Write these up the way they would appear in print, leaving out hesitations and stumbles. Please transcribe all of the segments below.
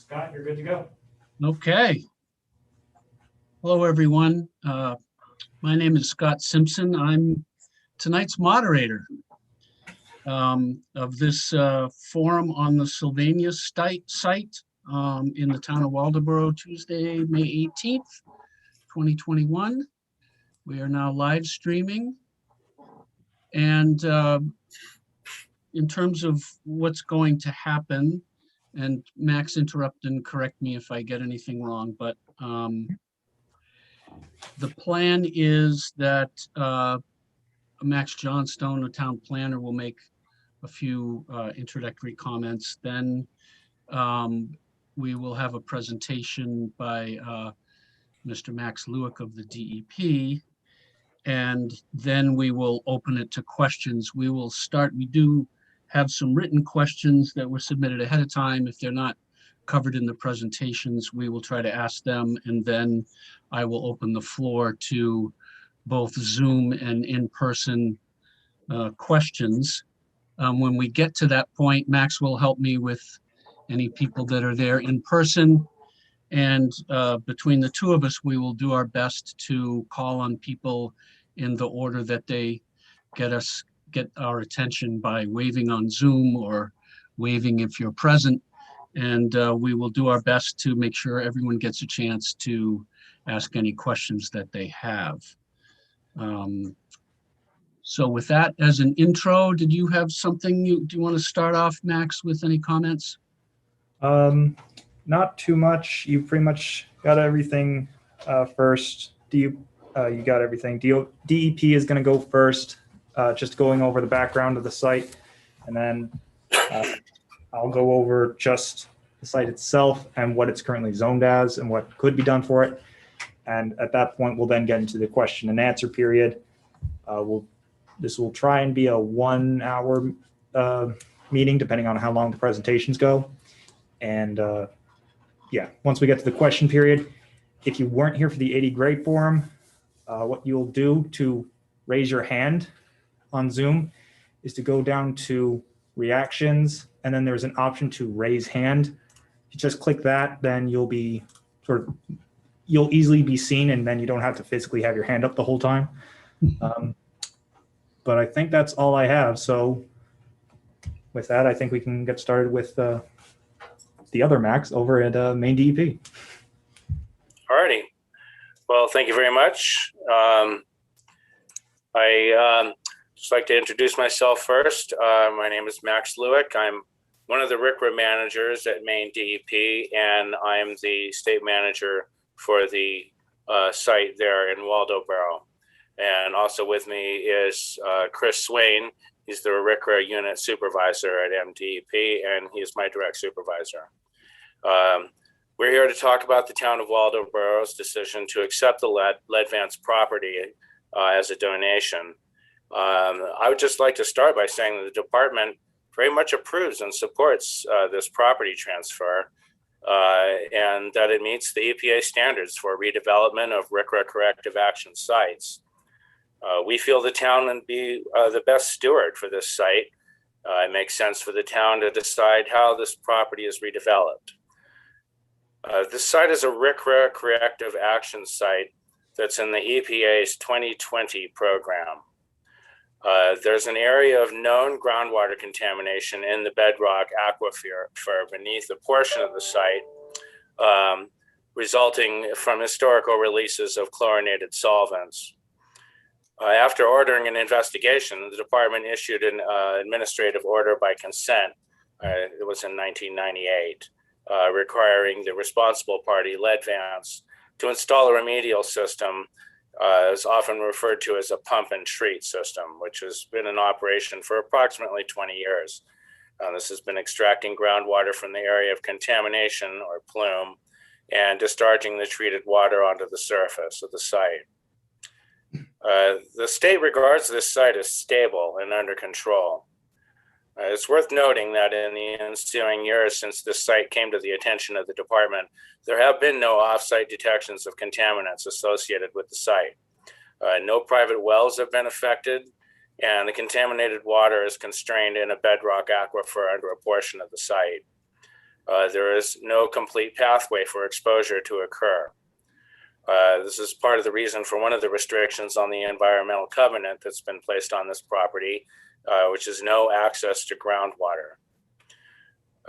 Scott, you're good to go. Okay. Hello, everyone. My name is Scott Simpson. I'm tonight's moderator of this forum on the Sylvania site in the town of Waldoboro, Tuesday, May 18th, 2021. We are now live streaming. And in terms of what's going to happen, and Max, interrupt and correct me if I get anything wrong, but the plan is that Max Johnstone, a town planner, will make a few introductory comments. Then we will have a presentation by Mr. Max Lewick of the DEP. And then we will open it to questions. We do have some written questions that were submitted ahead of time. If they're not covered in the presentations, we will try to ask them, and then I will open the floor to both Zoom and in-person questions. When we get to that point, Max will help me with any people that are there in person. And between the two of us, we will do our best to call on people in the order that they get our attention by waving on Zoom or waving if you're present. And we will do our best to make sure everyone gets a chance to ask any questions that they have. So with that as an intro, did you have something do you want to start off, Max, with any comments? Not too much. You pretty much got everything first. You got everything. DEP is going to go first, just going over the background of the site, and then I'll go over just the site itself and what it's currently zoned as and what could be done for it. And at that point, we'll then get into the question and answer period. This will try and be a 1 hour meeting, depending on how long the presentations go. And yeah, once we get to the question period, if you weren't here for the 80 grade forum, what you'll do to raise your hand on Zoom is to go down to reactions, and then there's an option to raise hand. If you just click that, then you'll easily be seen, and then you don't have to physically have your hand up the whole time. But I think that's all I have. So with that, I think we can get started with the other Max over at Maine DEP. Alrighty. Well, thank you very much. I just like to introduce myself first. My name is Max Lewick. I'm one of the RCRA managers at Maine DEP, and I'm the state manager for the site there in Waldoboro. And also with me is Chris Swain. He's the RCRA unit supervisor at MDEP, and he's my direct supervisor. We're here to talk about the town of Waldoboro's decision to accept the Leadvance property as a donation. I would just like to start by saying that the department very much approves and supports this property transfer, and that it meets the EPA standards for redevelopment of RCRA corrective action sites. We feel the town would be the best steward for this site. It makes sense for the town to decide how this property is redeveloped. This site is a RCRA corrective action site that's in the EPA's 2020 program. There's an area of known groundwater contamination in the bedrock aquifer beneath a portion of the site, resulting from historical releases of chlorinated solvents. After ordering an investigation, the department issued an administrative order by consent. It was in 1998, requiring the responsible party, Leadvance, to install a remedial system, is often referred to as a pump and treat system, which has been in operation for approximately 20 years. This has been extracting groundwater from the area of contamination or plume and discharging the treated water onto the surface of the site. The state regards this site as stable and under control. It's worth noting that in the ensuing years since this site came to the attention of the department, there have been no off-site detections of contaminants associated with the site. No private wells have been affected, and the contaminated water is constrained in a bedrock aquifer under a portion of the site. There is no complete pathway for exposure to occur. This is part of the reason for one of the restrictions on the environmental covenant that's been placed on this property, which is no access to groundwater.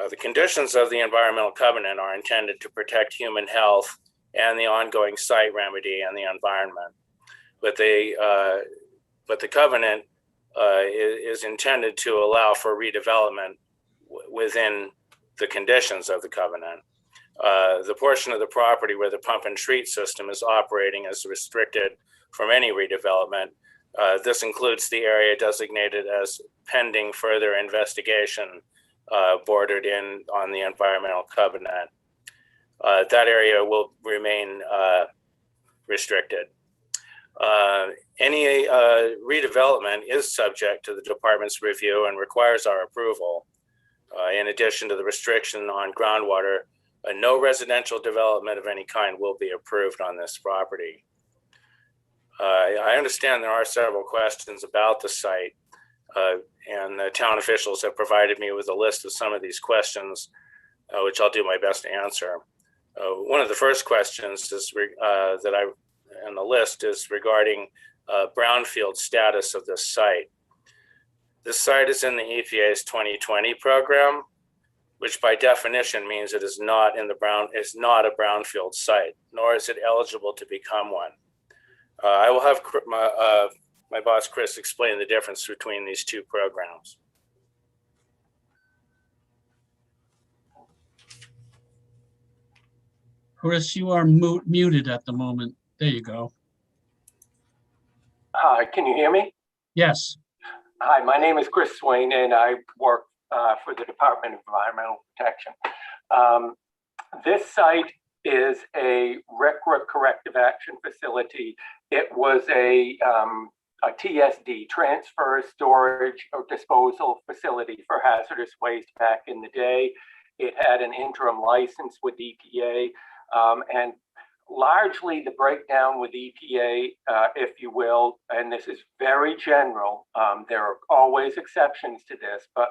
The conditions of the environmental covenant are intended to protect human health and the ongoing site remedy and the environment. But the covenant is intended to allow for redevelopment within the conditions of the covenant. The portion of the property where the pump and treat system is operating is restricted from any redevelopment. This includes the area designated as pending further investigation, bordered in on the environmental covenant. That area will remain restricted. Any redevelopment is subject to the department's review and requires our approval. In addition to the restriction on groundwater, no residential development of any kind will be approved on this property. I understand there are several questions about the site, and the town officials have provided me with a list of some of these questions, which I'll do my best to answer. One of the first questions is that I on the list is regarding brownfield status of this site. This site is in the EPA's 2020 program, which by definition means it is not a brownfield site, nor is it eligible to become one. I will have my boss Chris explain the difference between these two programs. Chris, you are muted at the moment. There you go. Hi, can you hear me? Yes. Hi, my name is Chris Swain, and I work for the Department of Environmental Protection. This site is a RCRA corrective action facility. It was a TSD, transfer, storage, or disposal facility for hazardous waste back in the day. It had an interim license with EPA, and largely the breakdown with EPA, if you will, and this is very general, there are always exceptions to this, but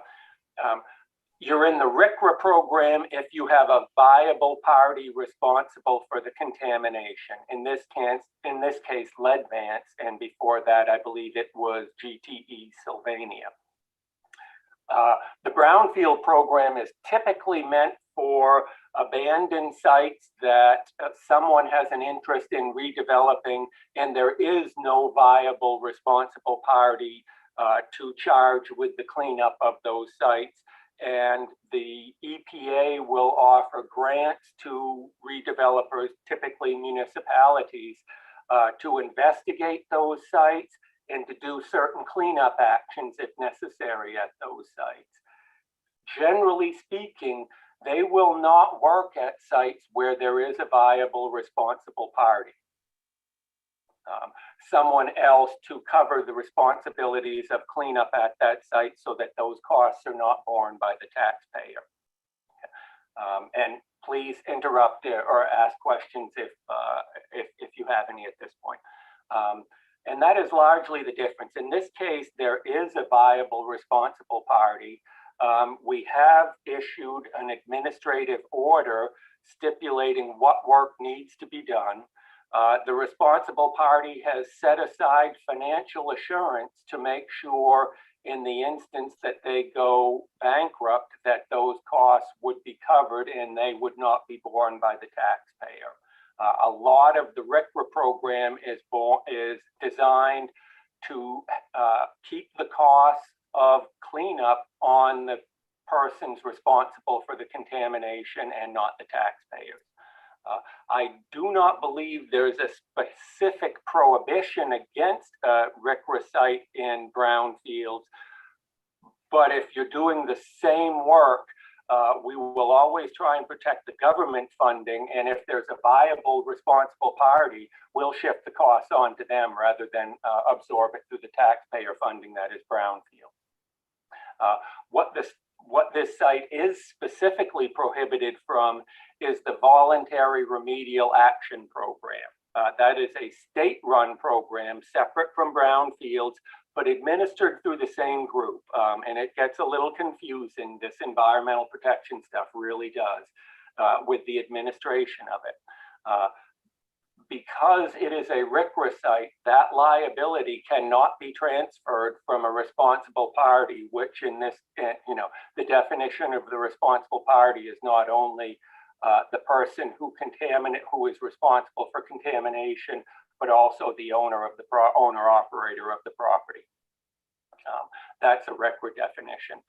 you're in the RCRA program if you have a viable party responsible for the contamination. In this case, Leadvance, and before that, I believe it was GTE Sylvania. The Brownfield program is typically meant for abandoned sites that someone has an interest in redeveloping, and there is no viable responsible party to charge with the cleanup of those sites. And the EPA will offer grants to redevelopers, typically municipalities, to investigate those sites and to do certain cleanup actions if necessary at those sites. Generally speaking, they will not work at sites where there is a viable responsible party. Someone else to cover the responsibilities of cleanup at that site so that those costs are not borne by the taxpayer. And please interrupt or ask questions if you have any at this point. And that is largely the difference. In this case, there is a viable responsible party. We have issued an administrative order stipulating what work needs to be done. The responsible party has set aside financial assurance to make sure in the instance that they go bankrupt that those costs would be covered and they would not be borne by the taxpayer. A lot of the RCRA program is designed to keep the costs of cleanup on the persons responsible for the contamination and not the taxpayers. I do not believe there's a specific prohibition against a RCRA site in brownfields, but if you're doing the same work, we will always try and protect the government funding, and if there's a viable responsible party, we'll shift the costs onto them rather than absorb it through the taxpayer funding that is brownfield. What this site is specifically prohibited from is the voluntary remedial action program. That is a state-run program separate from brownfields but administered through the same group. And it gets a little confusing. This environmental protection stuff really does with the administration of it. Because it is a RCRA site, that liability cannot be transferred from a responsible party, which in this, the definition of the responsible party is not only the person who is responsible for contamination, but also the owner operator of the property. That's a RCRA definition.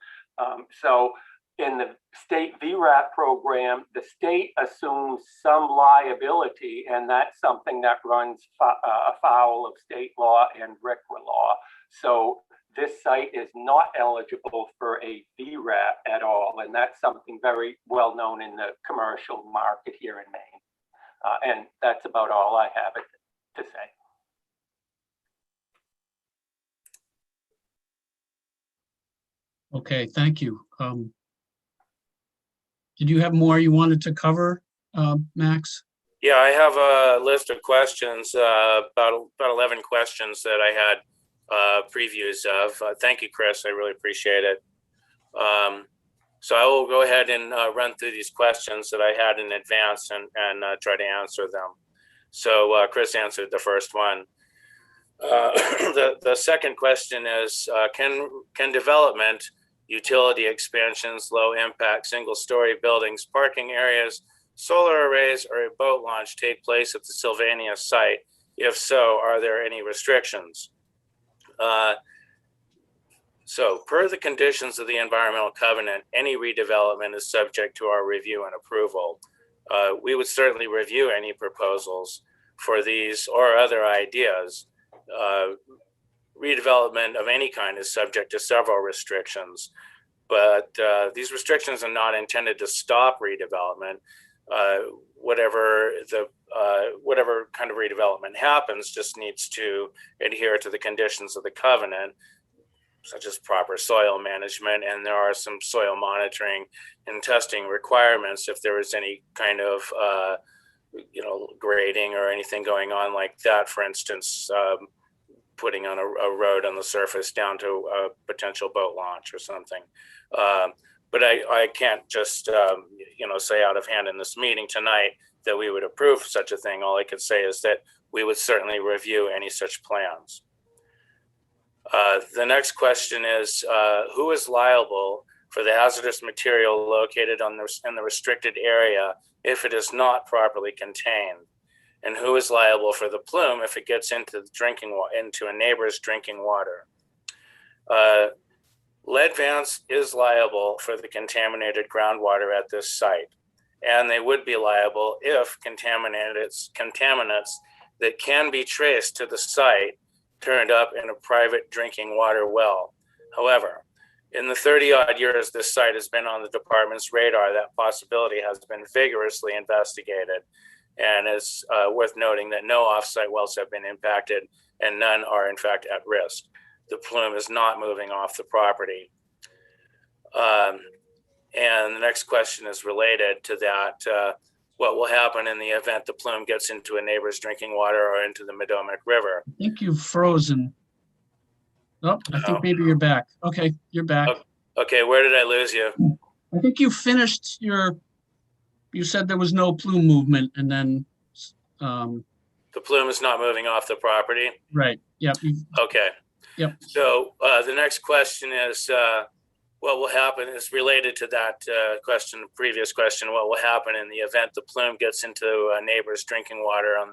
So in the state VRAP program, the state assumes some liability, and that's something that runs afoul of state law and RCRA law. So this site is not eligible for a VRAP at all, and that's something very well known in the commercial market here in Maine. And that's about all I have to say. Okay, thank you. Did you have more you wanted to cover, Max? Yeah, I have a list of questions, about 11 questions that I had previews of. Thank you, Chris. I really appreciate it. So I will go ahead and run through these questions that I had in advance and try to answer them. So Chris answered the first one. The second question is, can development, utility expansions, low impact, single story buildings, parking areas, solar arrays, or a boat launch take place at the Sylvania site? If so, are there any restrictions? So per the conditions of the environmental covenant, any redevelopment is subject to our review and approval. We would certainly review any proposals for these or other ideas. Redevelopment of any kind is subject to several restrictions, but these restrictions are not intended to stop redevelopment. Whatever kind of redevelopment happens just needs to adhere to the conditions of the covenant, such as proper soil management, and there are some soil monitoring and testing requirements if there is any kind of grading or anything going on like that. For instance, putting on a road on the surface down to a potential boat launch or something. But I can't just say out of hand in this meeting tonight that we would approve such a thing. All I could say is that we would certainly review any such plans. The next question is, who is liable for the hazardous material located in the restricted area if it is not properly contained? And who is liable for the plume if it gets into a neighbor's drinking water? Leadvance is liable for the contaminated groundwater at this site, and they would be liable if contaminants that can be traced to the site turned up in a private drinking water well. However, in the 30-odd years this site has been on the department's radar, that possibility has been vigorously investigated. And it's worth noting that no offsite wells have been impacted and none are in fact at risk. The plume is not moving off the property. And the next question is related to that. What will happen in the event the plume gets into a neighbor's drinking water or into the Medomec River? I think you've frozen. Oh, I think maybe you're back. Okay, you're back. Okay, where did I lose you? I think you finished you said there was no plume movement, and then the plume is not moving off the property? Right, yep. Okay. Yep. So the next question is, what will happen is related to that previous question. What will happen in the event the plume gets into a neighbor's drinking water or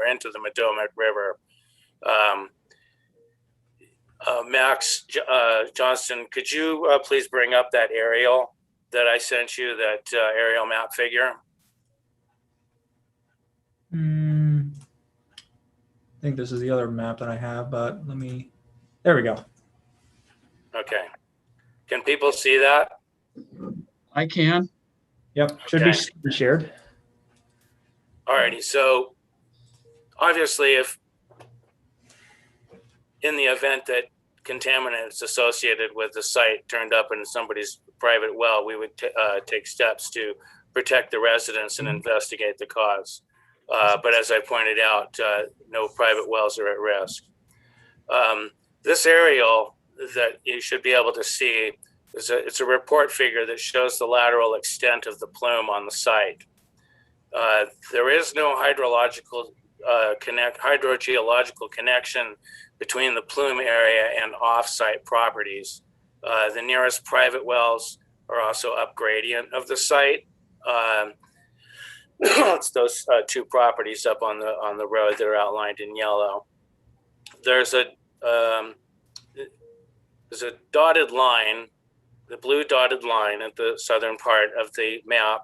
into the Medomec River? Max Johnston, could you please bring up that aerial that I sent you, that aerial map figure? I think this is the other map that I have, but there we go. Okay. Can people see that? I can. Yep, should be shared. All righty, so obviously if in the event that contaminants associated with the site turned up in somebody's private well, we would take steps to protect the residents and investigate the cause. But as I pointed out, no private wells are at risk. This aerial that you should be able to see it's a report figure that shows the lateral extent of the plume on the site. There is no hydrogeological connection between the plume area and off-site properties. The nearest private wells are also up gradient of the site. It's those two properties up on the road that are outlined in yellow. There's a dotted line. The blue dotted line at the southern part of the map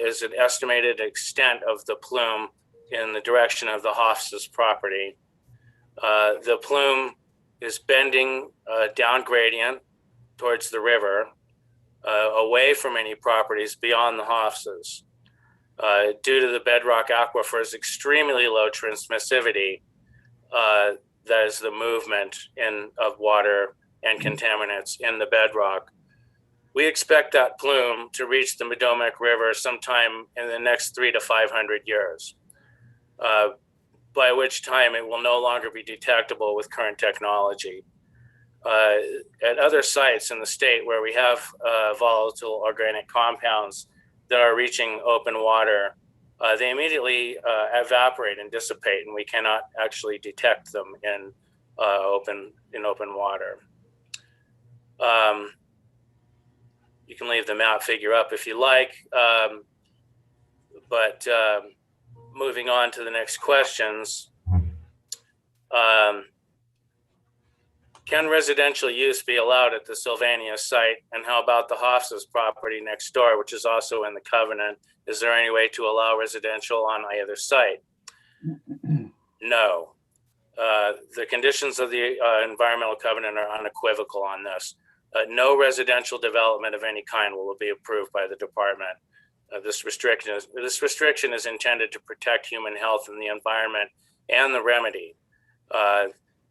is an estimated extent of the plume in the direction of the Hofstra's property. The plume is bending down gradient towards the river, away from any properties beyond the Hofstra's. Due to the bedrock aquifer's extremely low transmissivity, that is the movement of water and contaminants in the bedrock. We expect that plume to reach the Medomec River sometime in the next 300 to 500 years, by which time it will no longer be detectable with current technology. At other sites in the state where we have volatile organic compounds that are reaching open water, they immediately evaporate and dissipate, and we cannot actually detect them in open water. You can leave the map figure up if you like, but moving on to the next questions. Can residential use be allowed at the Sylvania site? And how about the Hofstra's property next door, which is also in the covenant? Is there any way to allow residential on either site? No. The conditions of the environmental covenant are unequivocal on this. No residential development of any kind will be approved by the department. This restriction is intended to protect human health and the environment and the remedy.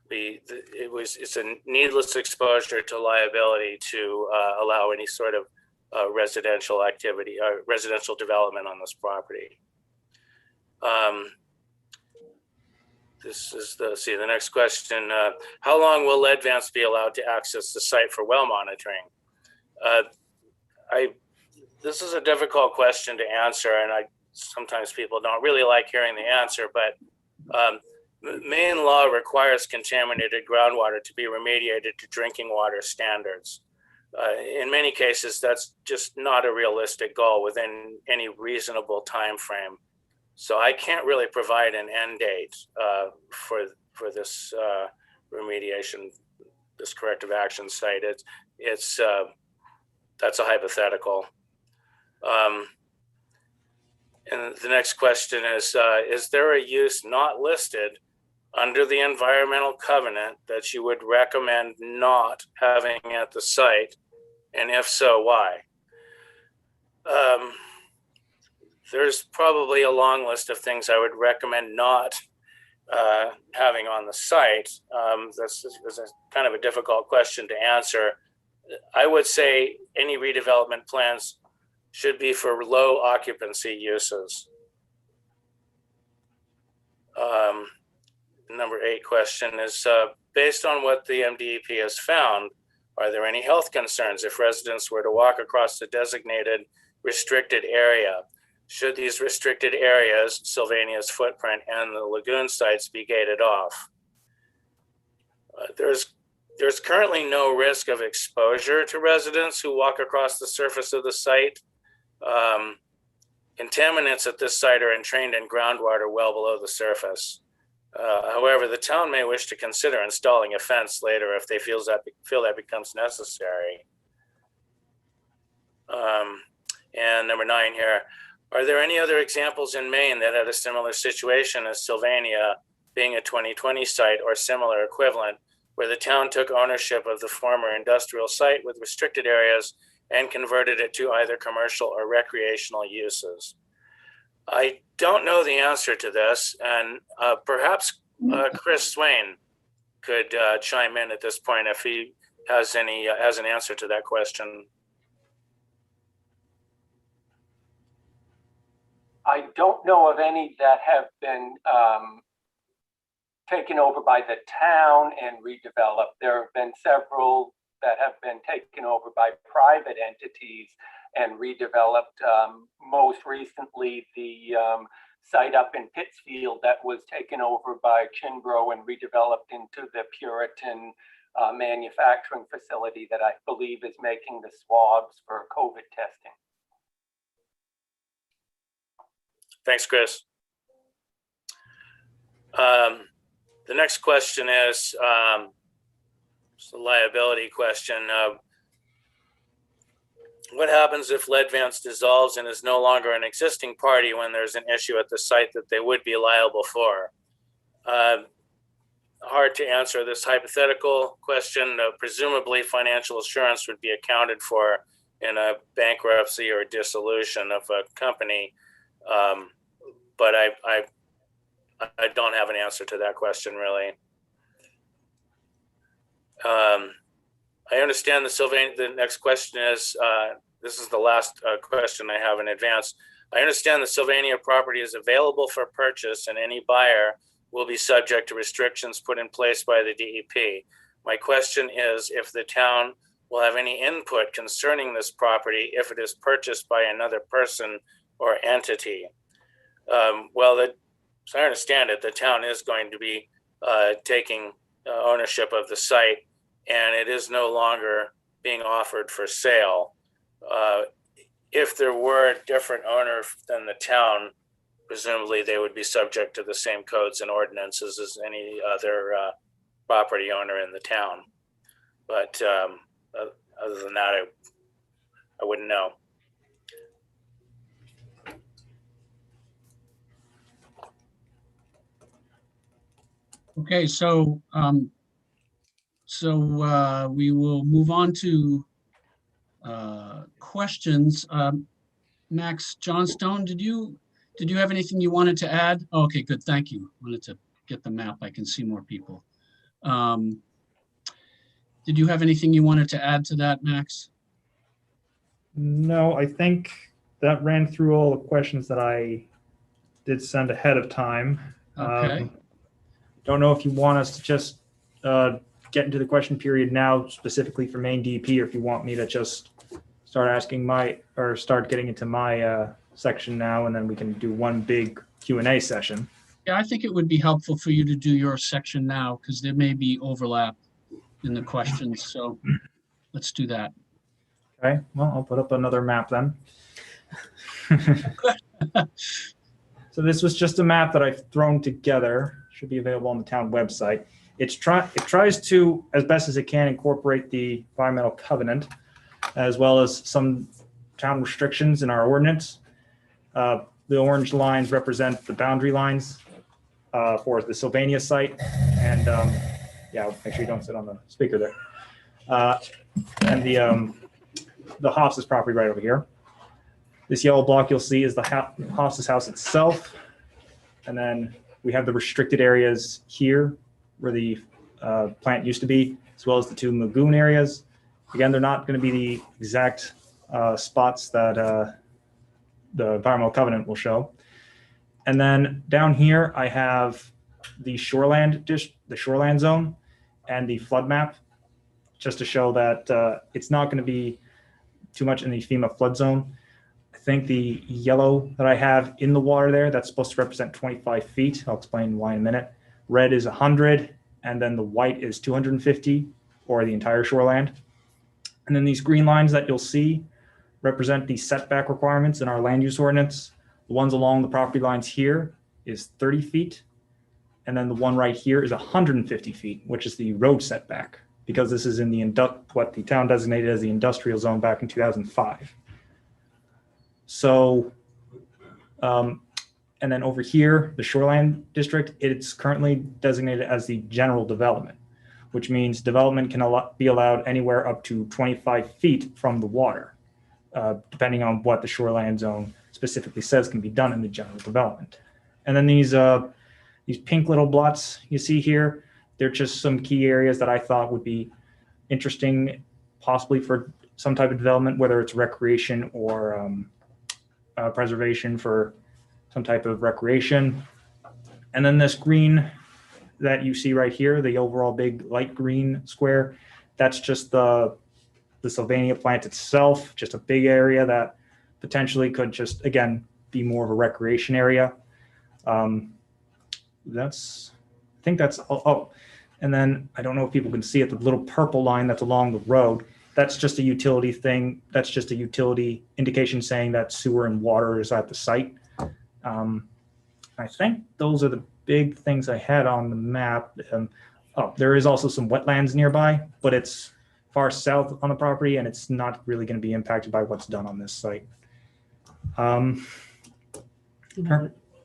It's a needless exposure to liability to allow any sort of residential activity or residential development on this property. This is the next question. How long will lead vents be allowed to access the site for well monitoring? This is a difficult question to answer, and sometimes people don't really like hearing the answer, but Maine law requires contaminated groundwater to be remediated to drinking water standards. In many cases, that's just not a realistic goal within any reasonable time frame. So I can't really provide an end date for this remediation, this corrective action site. That's a hypothetical. And the next question is there a use not listed under the environmental covenant that you would recommend not having at the site? And if so, why? There's probably a long list of things I would recommend not having on the site. That's a kind of a difficult question to answer. I would say any redevelopment plans should be for low occupancy uses. Number 8 question is, based on what the MDEP has found, are there any health concerns if residents were to walk across the designated restricted area? Should these restricted areas, Sylvania's footprint and the lagoon sites, be gated off? There's currently no risk of exposure to residents who walk across the surface of the site. Contaminants at this site are entrained in groundwater well below the surface. However, the town may wish to consider installing a fence later if they feel that becomes necessary. And number 9 here, are there any other examples in Maine that had a similar situation as Sylvania, being a 2020 site or similar equivalent, where the town took ownership of the former industrial site with restricted areas and converted it to either commercial or recreational uses? I don't know the answer to this, and perhaps Chris Swain could chime in at this point if he has an answer to that question. I don't know of any that have been taken over by the town and redeveloped. There have been several that have been taken over by private entities and redeveloped. Most recently, the site up in Pittsfield that was taken over by Chinbro and redeveloped into the Puritan manufacturing facility that I believe is making the swabs for COVID testing. Thanks, Chris. The next question is it's a liability question. What happens if Leadvance dissolves and is no longer an existing party when there's an issue at the site that they would be liable for? Hard to answer this hypothetical question. Presumably financial assurance would be accounted for in a bankruptcy or dissolution of a company. But I don't have an answer to that question, really. I understand the next question is, this is the last question I have in advance. I understand the Sylvania property is available for purchase and any buyer will be subject to restrictions put in place by the DEP. My question is if the town will have any input concerning this property if it is purchased by another person or entity. Well, as I understand it, the town is going to be taking ownership of the site, and it is no longer being offered for sale. If there were a different owner than the town, presumably they would be subject to the same codes and ordinances as any other property owner in the town. But other than that, I wouldn't know. Okay, so we will move on to questions. Max Johnstone, did you have anything you wanted to add? Oh, okay, good, thank you. Wanted to get the map. I can see more people. Did you have anything you wanted to add to that, Max? No, I think that ran through all the questions that I did send ahead of time. Okay. Don't know if you want us to just get into the question period now, specifically for main DEP, or if you want me to just start getting into my section now, and then we can do one big Q&A session. Yeah, I think it would be helpful for you to do your section now because there may be overlap in the questions. So let's do that. Okay, well, I'll put up another map then. So this was just a map that I've thrown together. Should be available on the town website. It tries to, as best as it can, incorporate the environmental covenant, as well as some town restrictions in our ordinance. The orange lines represent the boundary lines for the Sylvania site. And yeah, make sure you don't sit on the speaker there. And the Hofstra's property right over here. This yellow block you'll see is the Hofstra's house itself. And then we have the restricted areas here where the plant used to be, as well as the two lagoon areas. Again, they're not going to be the exact spots that the environmental covenant will show. And then down here, I have the shoreland zone and the flood map, just to show that it's not going to be too much in the FEMA flood zone. I think the yellow that I have in the water there, that's supposed to represent 25 feet. I'll explain why in a minute. Red is 100, and then the white is 250, or the entire shoreland. And then these green lines that you'll see represent the setback requirements in our land use ordinance. The ones along the property lines here is 30 feet. And then the one right here is 150 feet, which is the road setback, because this is in the what the town designated as the industrial zone back in 2005. So, and then over here, the shoreline district, it's currently designated as the general development, which means development can be allowed anywhere up to 25 feet from the water, depending on what the shoreline zone specifically says can be done in the general development. And then these pink little blots you see here, they're just some key areas that I thought would be interesting, possibly for some type of development, whether it's recreation or preservation for some type of recreation. And then this green that you see right here, the overall big light green square, that's just the Sylvania plant itself, just a big area that potentially could just, again, be more of a recreation area. I think that's, oh, and then I don't know if people can see it, the little purple line that's along the road, that's just a utility thing. That's just a utility indication saying that sewer and water is at the site. I think those are the big things I had on the map. There is also some wetlands nearby, but it's far south on the property and it's not really going to be impacted by what's done on this site. The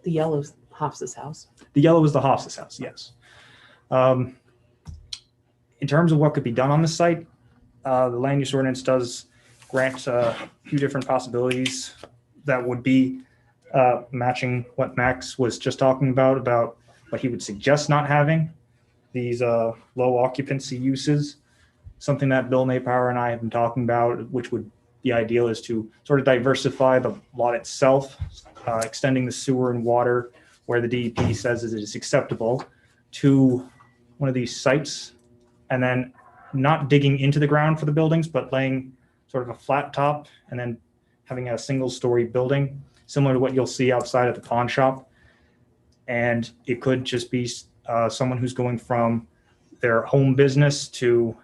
yellow's Hofstra's house. The yellow is the Hofstra's house, yes. In terms of what could be done on the site, the land use ordinance does grant a few different possibilities that would be matching what Max was just talking about what he would suggest not having, these low occupancy uses. Something that Bill Napower and I have been talking about, which would be ideal, is to sort of diversify the lot itself, extending the sewer and water where the DEP says it is acceptable to one of these sites, and then not digging into the ground for the buildings, but laying sort of a flat top and then having a single-story building, similar to what you'll see outside at the pawn shop. And it could just be someone who's going from their home business to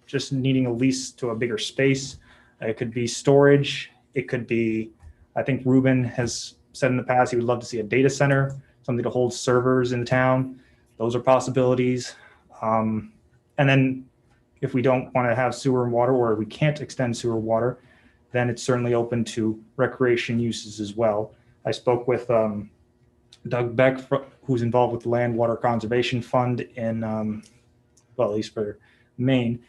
just needing a lease to a bigger space. It could be storage. It could be, I think Ruben has said in the past, he would love to see a data center, something to hold servers in the town. Those are possibilities. And then if we don't want to have sewer and water, or we can't extend sewer water, then it's certainly open to recreation uses as well. I spoke with Doug Beck, who's involved with the Land Water Conservation Fund in, well, at least for Maine.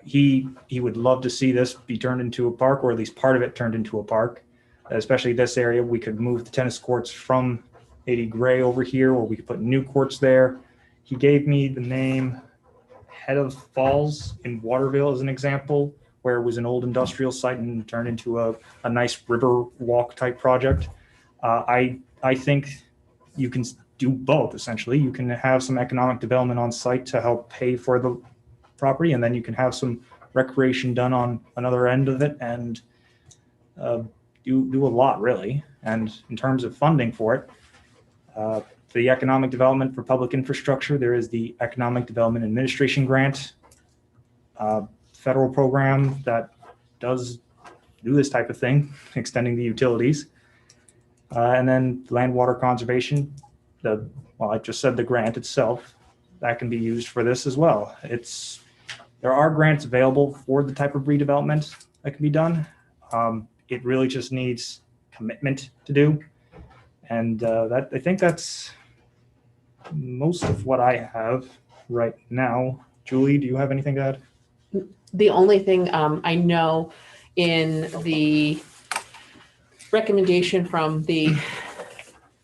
He would love to see this be turned into a park, or at least part of it turned into a park, especially this area. We could move the tennis courts from 80 Gray over here, or we could put new courts there. He gave me the name Head of Falls in Waterville as an example, where it was an old industrial site and turned into a nice river walk type project. I think you can do both, essentially. You can have some economic development on site to help pay for the property, and then you can have some recreation done on another end of it, and do a lot, really. And in terms of funding for it, the economic development for public infrastructure, there is the Economic Development Administration Grant, federal program that does do this type of thing, extending the utilities. And then land water conservation, well, I just said the grant itself, that can be used for this as well. There are grants available for the type of redevelopment that can be done. It really just needs commitment to do. And I think that's most of what I have right now. Julie, do you have anything to add? The only thing I know in the recommendation from the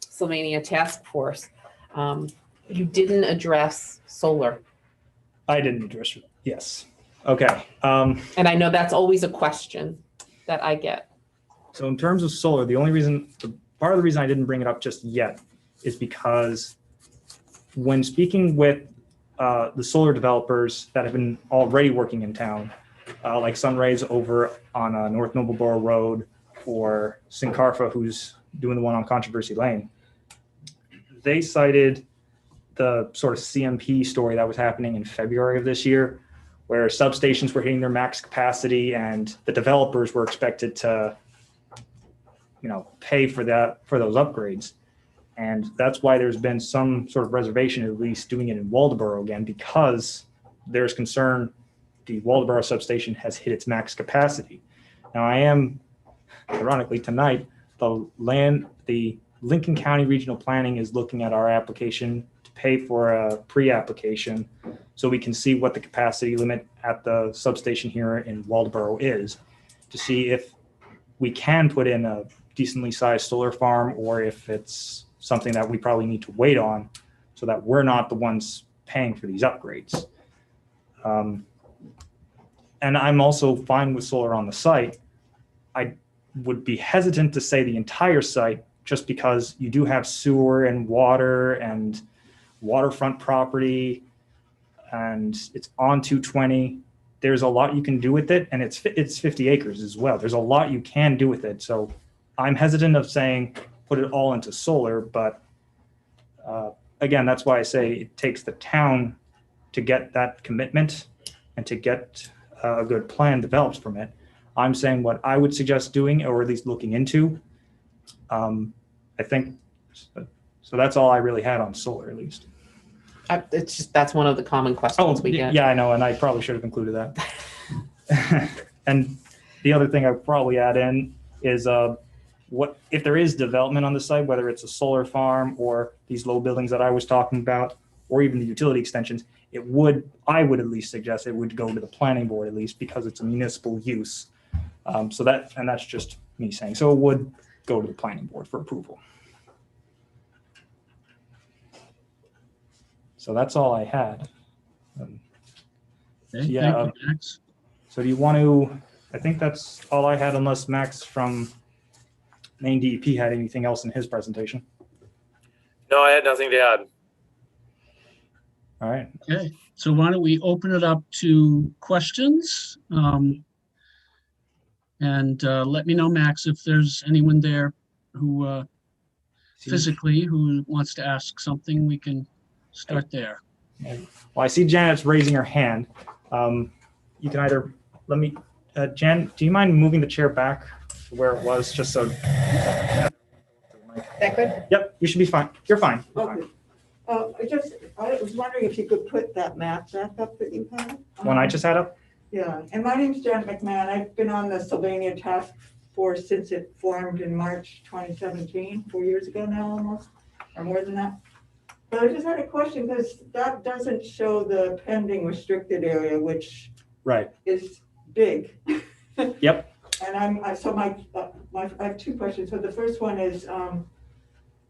Sylvania Task Force, you didn't address solar. I didn't address it. Yes. Okay. And I know that's always a question that I get. So in terms of solar, part of the reason I didn't bring it up just yet is because when speaking with the solar developers that have been already working in town, like Sunrise over on North Nobleboro Road, or Sincarfa, who's doing the one on Controversy Lane, they cited the sort of CMP story that was happening in February of this year, where substations were hitting their max capacity and the developers were expected to, pay for those upgrades. And that's why there's been some sort of reservation, at least doing it in Waldoboro again, because there's concern the Waldoboro substation has hit its max capacity. Now, ironically, tonight, the Lincoln County Regional Planning is looking at our application to pay for a pre-application so we can see what the capacity limit at the substation here in Waldoboro is, to see if we can put in a decently sized solar farm, or if it's something that we probably need to wait on so that we're not the ones paying for these upgrades. And I'm also fine with solar on the site. I would be hesitant to say the entire site, just because you do have sewer and water and waterfront property, and it's on 220. There's a lot you can do with it, and it's 50 acres as well. There's a lot you can do with it. So I'm hesitant of saying put it all into solar, but again, that's why I say it takes the town to get that commitment and to get a good plan developed from it. I'm saying what I would suggest doing, or at least looking into. I think so. That's all I really had on solar, at least. It's just, that's one of the common questions we get. Yeah, I know, and I probably should have included that. And the other thing I'd probably add in is what if there is development on the site, whether it's a solar farm or these low buildings that I was talking about, or even the utility extensions, I would at least suggest it would go to the planning board at least, because it's a municipal use. So that's just me saying. So it would go to the planning board for approval. So that's all I had. Okay, Yeah, thank you, Max. So do you want to, I think that's all I had, unless Max from Maine DEP had anything else in his presentation. No, I had nothing to add. All right. Okay, so why don't we open it up to questions? And let me know, Max, if there's anyone there who physically who wants to ask something. We can start there. Well, I see Janet's raising her hand. You can either let me, Jan, do you mind moving the chair back to where it was, just so? That good? Yep, you should be fine. You're fine. You're fine. Okay. I was wondering if you could put that map back up that you had. One I just had up? Yeah, and my name's Janet McMahon. I've been on the Sylvania Task Force since it formed in March 2017, 4 years ago now almost, or more than that. But I just had a question, because that doesn't show the pending restricted area, which Right. is big. Yep. And I have two questions. So the first one is,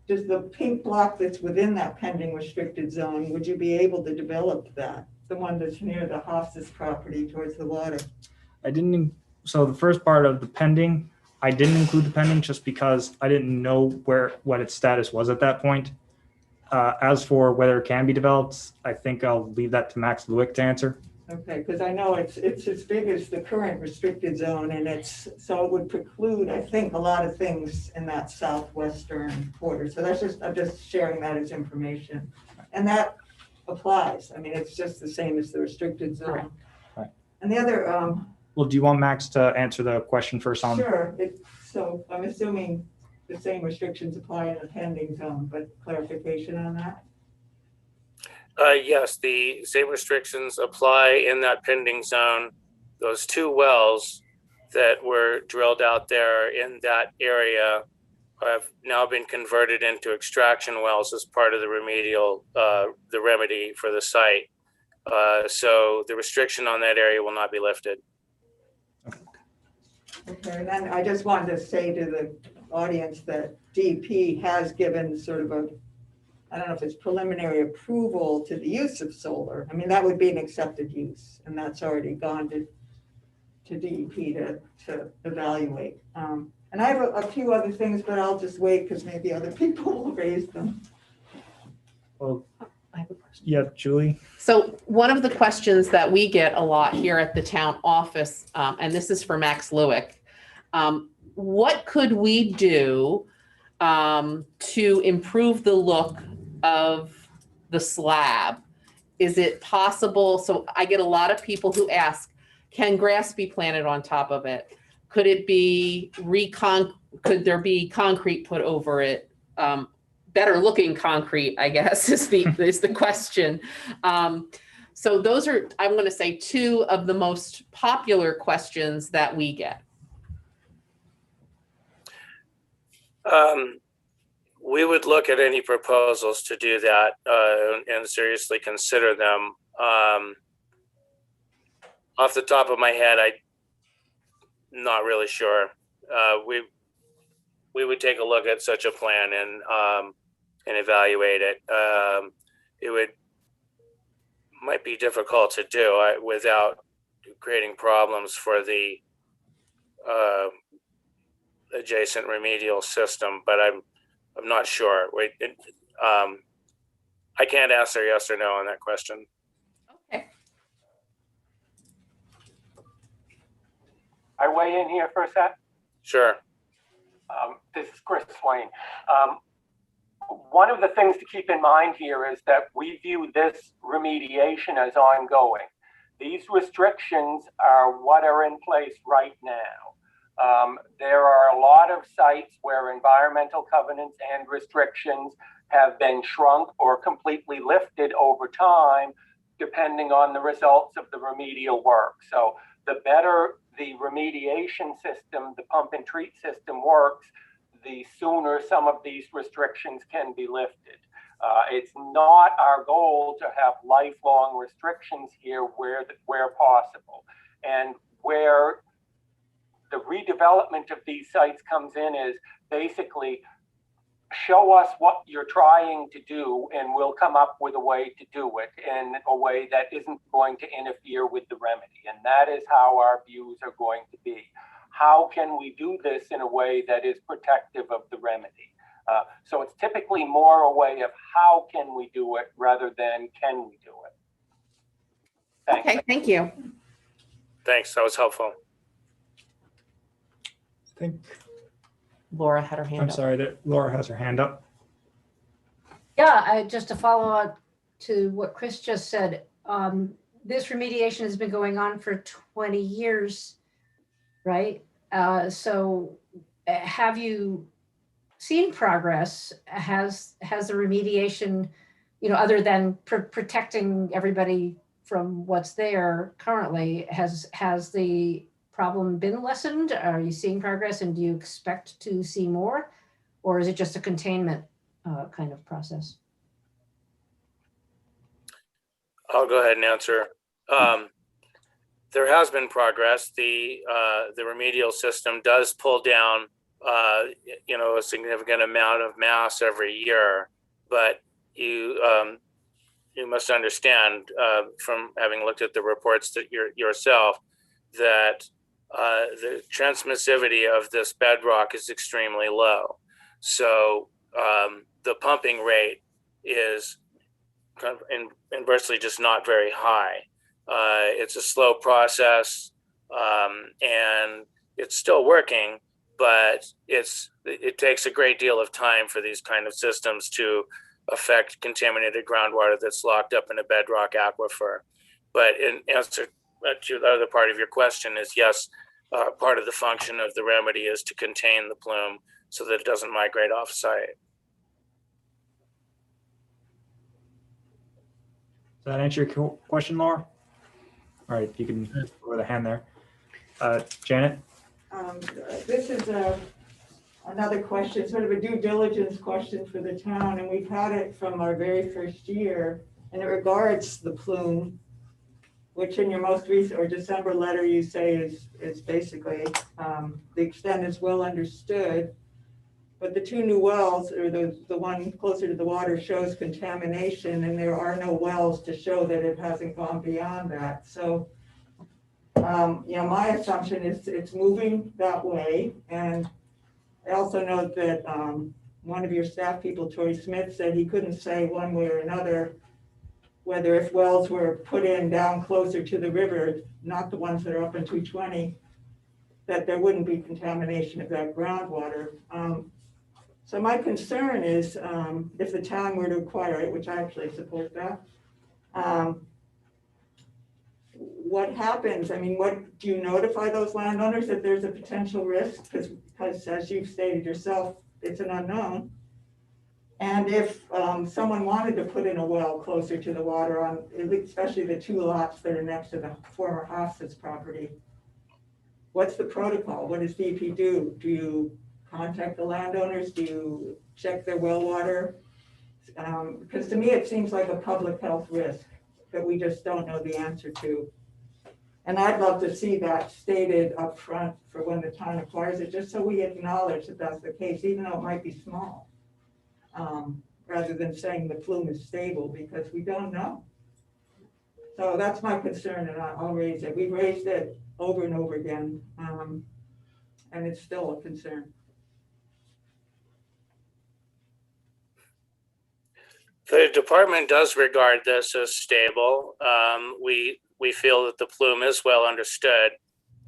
does the pink block that's within that pending restricted zone, would you be able to develop that? The one that's near the Hofstra property towards the water? So the first part of the pending, I didn't include the pending just because I didn't know what its status was at that point. As for whether it can be developed, I think I'll leave that to Max Lewick to answer. Okay, because I know it's as big as the current restricted zone, and so it would preclude, I think, a lot of things in that southwestern quarter. So I'm just sharing that as information. And that applies. I mean, it's just the same as the restricted zone. Right. And the other, Well, do you want Max to answer the question first on? sure, so I'm assuming the same restrictions apply in the pending zone, but clarification on that? Yes, the same restrictions apply in that pending zone. Those two wells that were drilled out there in that area have now been converted into extraction wells as part of the remedial, the remedy for the site. So the restriction on that area will not be lifted. Okay, and then I just wanted to say to the audience that DEP has given sort of I don't know if it's preliminary approval to the use of solar. I mean, that would be an accepted use, and that's already gone to DEP to evaluate. And I have a few other things, but I'll just wait because maybe other people will raise them. Well, I have a question. yeah, Julie. So one of the questions that we get a lot here at the town office, and this is for Max Lewick, what could we do to improve the look of the slab? Is it possible? So I get a lot of people who ask, can grass be planted on top of it? Could it be could there be concrete put over it? Better looking concrete, I guess, is the question. So those are, I'm going to say, two of the most popular questions that we get. We would look at any proposals to do that and seriously consider them. Off the top of my head, I'm not really sure. We would take a look at such a plan and evaluate it. It might be difficult to do without creating problems for the adjacent remedial system, but I'm not sure. I I can't answer yes or no on that question. Okay. I weigh in here for a sec. Sure. This is Chris Swain. One of the things to keep in mind here is that we view this remediation as ongoing. These restrictions are what are in place right now. There are a lot of sites where environmental covenants and restrictions have been shrunk or completely lifted over time, depending on the results of the remedial work. So the better the remediation system, the pump and treat system works, the sooner some of these restrictions can be lifted. It's not our goal to have lifelong restrictions here where possible. And where the redevelopment of these sites comes in is basically show us what you're trying to do and we'll come up with a way to do it in a way that isn't going to interfere with the remedy. And that is how our views are going to be. How can we do this in a way that is protective of the remedy? So it's typically more a way of how can we do it rather than can we do it. Thanks. Okay, thank you. Thanks. That was helpful. I think, Laura had her hand I'm up. sorry that Laura has her hand up. Yeah, just to follow up to what Chris just said, this remediation has been going on for 20 years, right? So have you seen progress? Has the remediation, other than protecting everybody from what's there currently, has the problem been lessened? Are you seeing progress, and do you expect to see more? Or is it just a containment kind of process? I'll go ahead and answer. There has been progress. The remedial system does pull down, a significant amount of mass every year, but you must understand from having looked at the reports that yourself that the transmissivity of this bedrock is extremely low. So the pumping rate is kind of inversely just not very high. It's a slow process, and it's still working, but it takes a great deal of time for these kind of systems to affect contaminated groundwater that's locked up in a bedrock aquifer. But in answer to the other part of your question is yes, part of the function of the remedy is to contain the plume so that it doesn't migrate off site. Does that answer your question, Laura? All right, you can go with a hand there. Janet? This is another question, sort of a due diligence question for the town, and we've had it from our very first year, and it regards the plume, which in your most recent or December letter you say is basically the extent is well understood, but the two new wells, or the one closer to the water, shows contamination, and there are no wells to show that it hasn't gone beyond that. So, my assumption is it's moving that way. And I also note that one of your staff people, Tori Smith, said he couldn't say one way or another whether if wells were put in down closer to the river, not the ones that are up in 220, that there wouldn't be contamination of that groundwater. So my concern is if the town were to acquire it, which I actually support that, what happens? I mean, what do you notify those landowners that there's a potential risk? Because as you've stated yourself, it's an unknown. And if someone wanted to put in a well closer to the water on, especially the two lots that are next to the former Hofstra's property, what's the protocol? What does DEP do? Do you contact the landowners? Do you check their well water? Because to me, it seems like a public health risk that we just don't know the answer to. And I'd love to see that stated up front for when the town acquires it, just so we acknowledge that that's the case, even though it might be small, rather than saying the plume is stable, because we don't know. So that's my concern, and I'll raise it. We've raised it over and over again, and it's still a concern. The department does regard this as stable. We feel that the plume is well understood,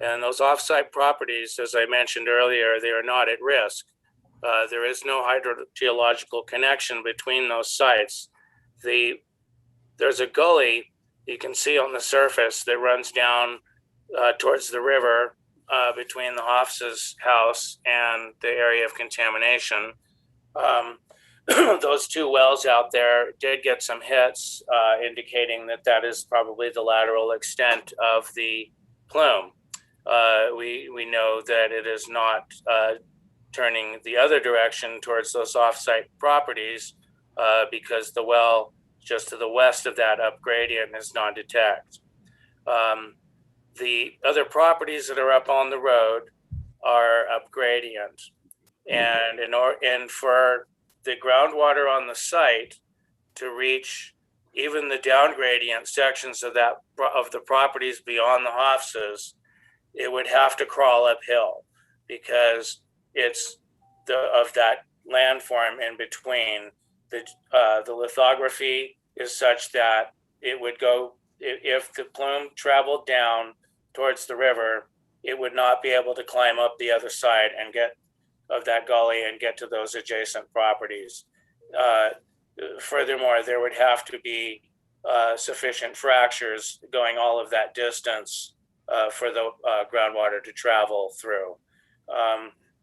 and those offsite properties, as I mentioned earlier, they are not at risk. There is no hydrogeological connection between those sites. There's a gully you can see on the surface that runs down towards the river between the Hofstra's house and the area of contamination. Those two wells out there did get some hits, indicating that that is probably the lateral extent of the plume. We know that it is not turning the other direction towards those offsite properties because the well just to the west of that up gradient is non-detect. The other properties that are up on the road are up gradient, and for the groundwater on the site to reach even the down gradient sections of the properties beyond the Hofstra's, it would have to crawl uphill because it's of that landform in between. The lithography is such that it would go, if the plume traveled down towards the river, it would not be able to climb up the other side and get of that gully and get to those adjacent properties. Furthermore, there would have to be sufficient fractures going all of that distance for the groundwater to travel through.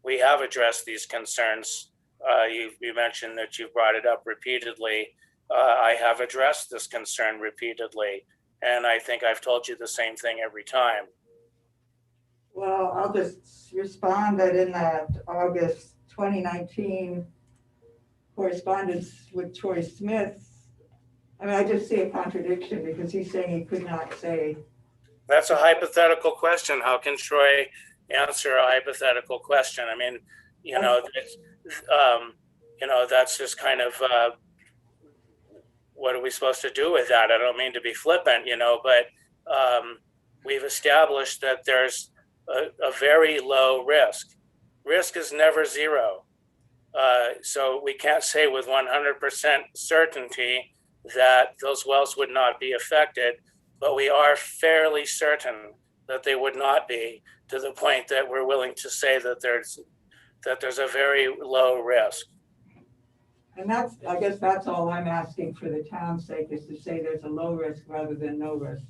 We have addressed these concerns. You mentioned that you've brought it up repeatedly. I have addressed this concern repeatedly, and I think I've told you the same thing every time. Well, I'll just respond that in that August 2019 correspondence with Troy Smith, I mean, I just see a contradiction because he's saying he could not say. That's a hypothetical question. How can Troy answer a hypothetical question? I mean, that's just kind of, what are we supposed to do with that? I don't mean to be flippant, but we've established that there's a very low risk. Risk is never zero. So we can't say with 100% certainty that those wells would not be affected, but we are fairly certain that they would not be, to the point that we're willing to say that there's a very low risk. And I guess that's all I'm asking for the town's sake, is to say there's a low risk rather than no risk.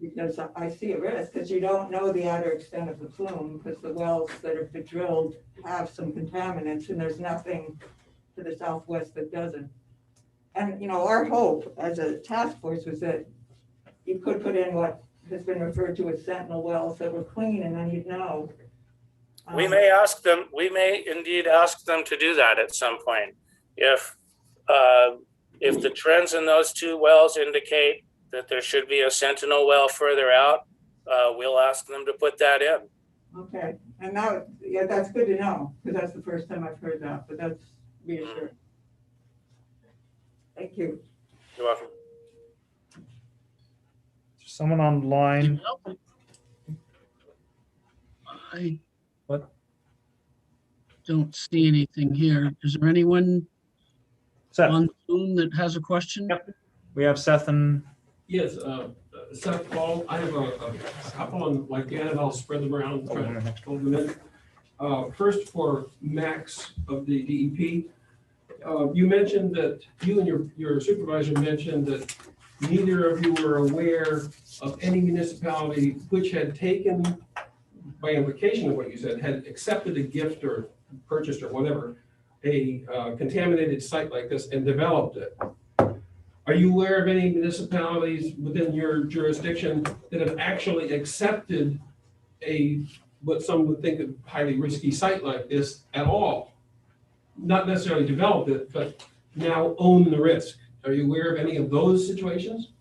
Because I see a risk, because you don't know the outer extent of the plume, because the wells that have been drilled have some contaminants, and there's nothing to the southwest that doesn't. And, our hope as a task force was that you could put in what has been referred to as sentinel wells that were clean, and then you'd know. We may indeed ask them to do that at some point. If the trends in those two wells indicate that there should be a sentinel well further out, we'll ask them to put that in. Okay, and now, yeah, that's good to know, because that's the first time I've heard that, but that's reassuring. Thank you. You're welcome. Someone online. I What? don't see anything here. Is there anyone Seth. on Zoom that has a question? Yep. We have Seth and Yes, Seth Paul, I have a couple on like that, I'll spread them around, try to hold them in. First for Max of the DEP. You mentioned that you and your supervisor mentioned that neither of you were aware of any municipality which had taken, by implication of what you said, had accepted a gift or purchased or whatever, a contaminated site like this and developed it. Are you aware of any municipalities within your jurisdiction that have actually accepted what some would think of highly risky site like this at all? Not necessarily developed it, but now own the risk. Are you aware of any of those situations?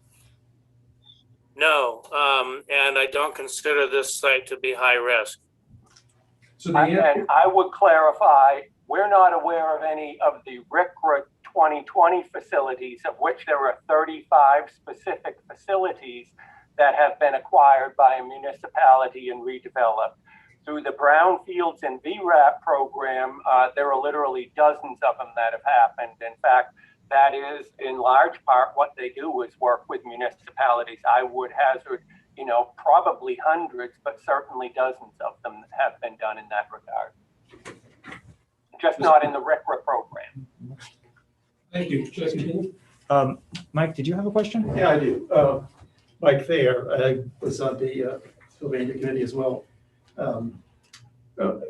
No, and I don't consider this site to be high risk. So And I would clarify, we're not aware of any of the RCRA 2020 facilities, of which there are 35 specific facilities that have been acquired by a municipality and redeveloped. Through the Brownfields and VRAP program, there are literally dozens of them that have happened. In fact, that is in large part what they do is work with municipalities. I would hazard, probably hundreds, but certainly dozens of them have been done in that regard. Just not in the RCRA program. Thank you. Should I continue? Mike, did you have a question? Yeah, I do. Mike Thayer, I was on the Sylvania committee as well.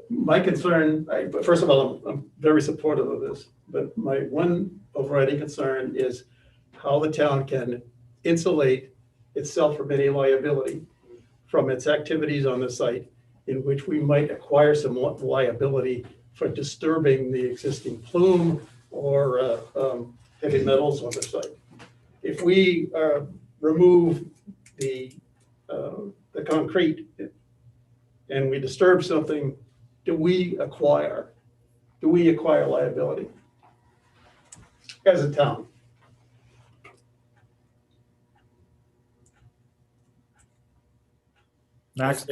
My concern, first of all, I'm very supportive of this, but my one overriding concern is how the town can insulate itself from any liability from its activities on the site in which we might acquire some liability for disturbing the existing plume or heavy metals on the site. If we remove the concrete and we disturb something, do we acquire liability as a town? Max,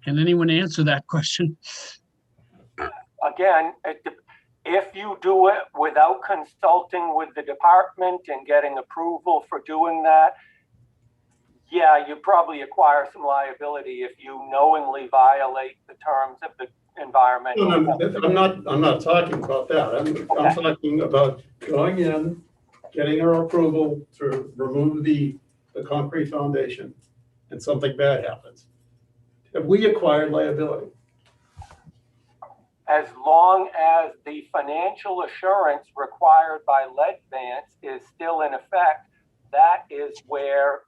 Can anyone answer that question? Again, if you do it without consulting with the department and getting approval for doing that, yeah, you probably acquire some liability if you knowingly violate the terms of the environmental. I'm not talking about that. I'm talking about going in, getting our approval to remove the concrete foundation, and something bad happens. Have we acquired liability? As long as the financial assurance required by Leadvance is still in effect, that is where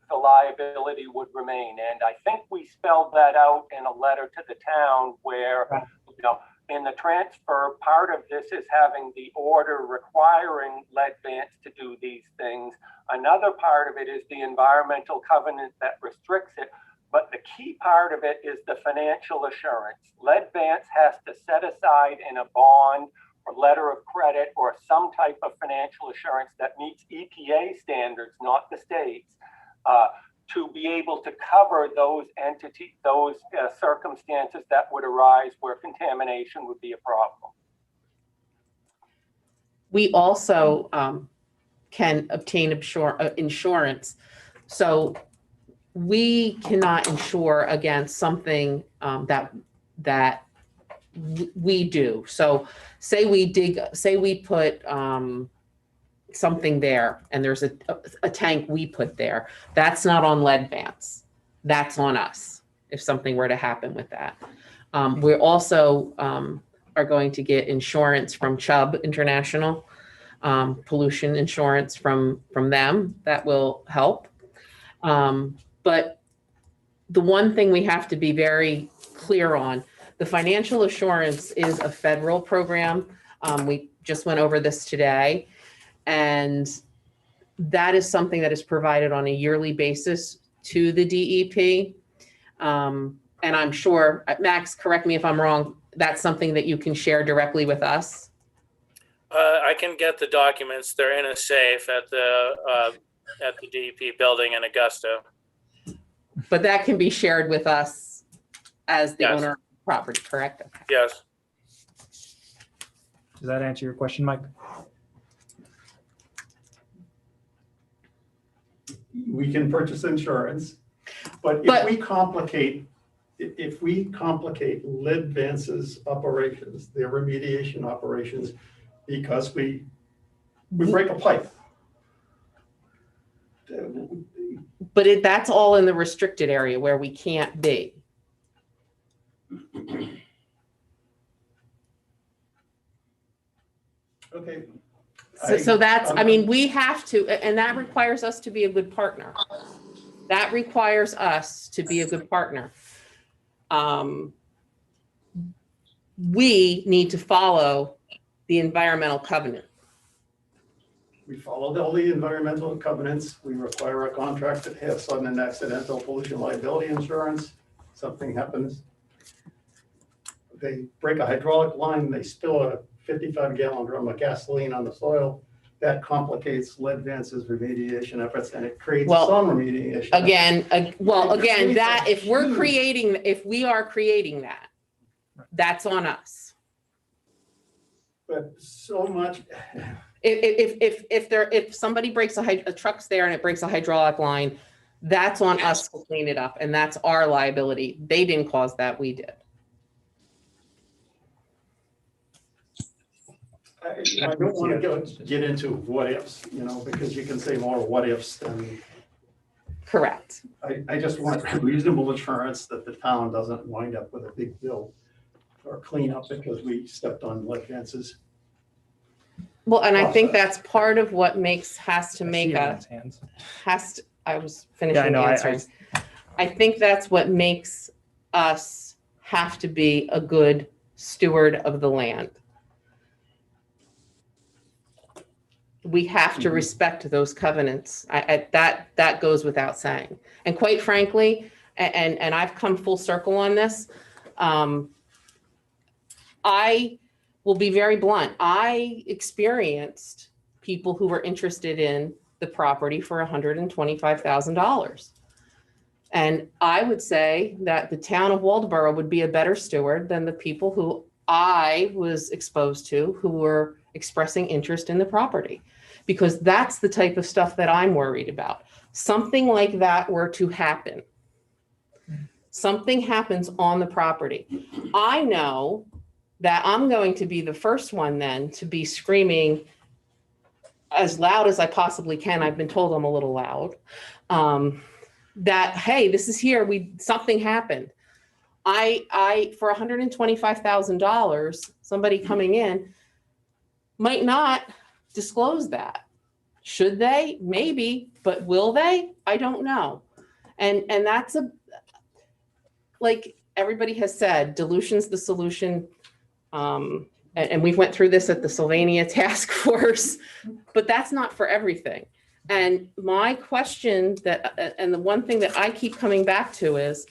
the liability would remain. And I think we spelled that out in a letter to the town where, in the transfer, part of this is having the order requiring Leadvance to do these things. Another part of it is the environmental covenant that restricts it. But the key part of it is the financial assurance. Leadvance has to set aside in a bond or letter of credit or some type of financial assurance that meets EPA standards, not the state's, to be able to cover those circumstances that would arise where contamination would be a problem. We also can obtain insurance. So we cannot insure against something that we do. So say we put something there and there's a tank we put there. That's not on Leadvance. That's on us if something were to happen with that. We also are going to get insurance from Chubb International, pollution insurance from them that will help. But the one thing we have to be very clear on, the financial assurance is a federal program. We just went over this today, and that is something that is provided on a yearly basis to the DEP. And I'm sure, Max, correct me if I'm wrong, that's something that you can share directly with us. I can get the documents. They're in a safe at the DEP building in Augusta. But that can be shared with us as the Yes. owner of the property, correct? Okay. Yes. Does that answer your question, Mike? We can purchase insurance, but if we complicate Leadvance's operations, their remediation operations, because we break a pipe. But that's all in the restricted area where we can't be. Okay. So that's, I mean, we have to, and that requires us to be a good partner. That requires us to be a good partner. We need to follow the environmental covenant. We followed all the environmental covenants. We require a contract that has sudden and accidental pollution liability insurance. Something happens. They break a hydraulic line, they spill a 55-gallon drum of gasoline on the soil. that complicates Lead Vance's remediation efforts, and it creates Well, some remediation. Again, again, that if we are creating that, that's on us. But so much, If somebody breaks a truck's there and it breaks a hydraulic line, that's on us to clean it up, and that's our liability. They didn't cause that, we did. I don't want to get into what ifs, because you can say more what ifs than. Correct. I just want reasonable assurance that the town doesn't wind up with a big bill or cleanup because we stepped on Lead Vance's. Well, and I think that's part of what has to I make see it in us, his hands. I was finishing Yeah, I know. answering. I think that's what makes us have to be a good steward of the land. We have to respect those covenants. That goes without saying. And quite frankly, and I've come full circle on this, I will be very blunt. I experienced people who were interested in the property for $125,000. And I would say that the town of Waldeboro would be a better steward than the people who I was exposed to who were expressing interest in the property, because that's the type of stuff that I'm worried about. Something like that were to happen. Something happens on the property. I know that I'm going to be the first one then to be screaming as loud as I possibly can. I've been told I'm a little loud. That, hey, this is here. Something happened. I for $125,000, somebody coming in might not disclose that. Should they? Maybe, but will they? I don't know. And that's like everybody has said, dilution's the solution. And we went through this at the Sylvania task force, but that's not for everything. And my question and the one thing that I keep coming back to is,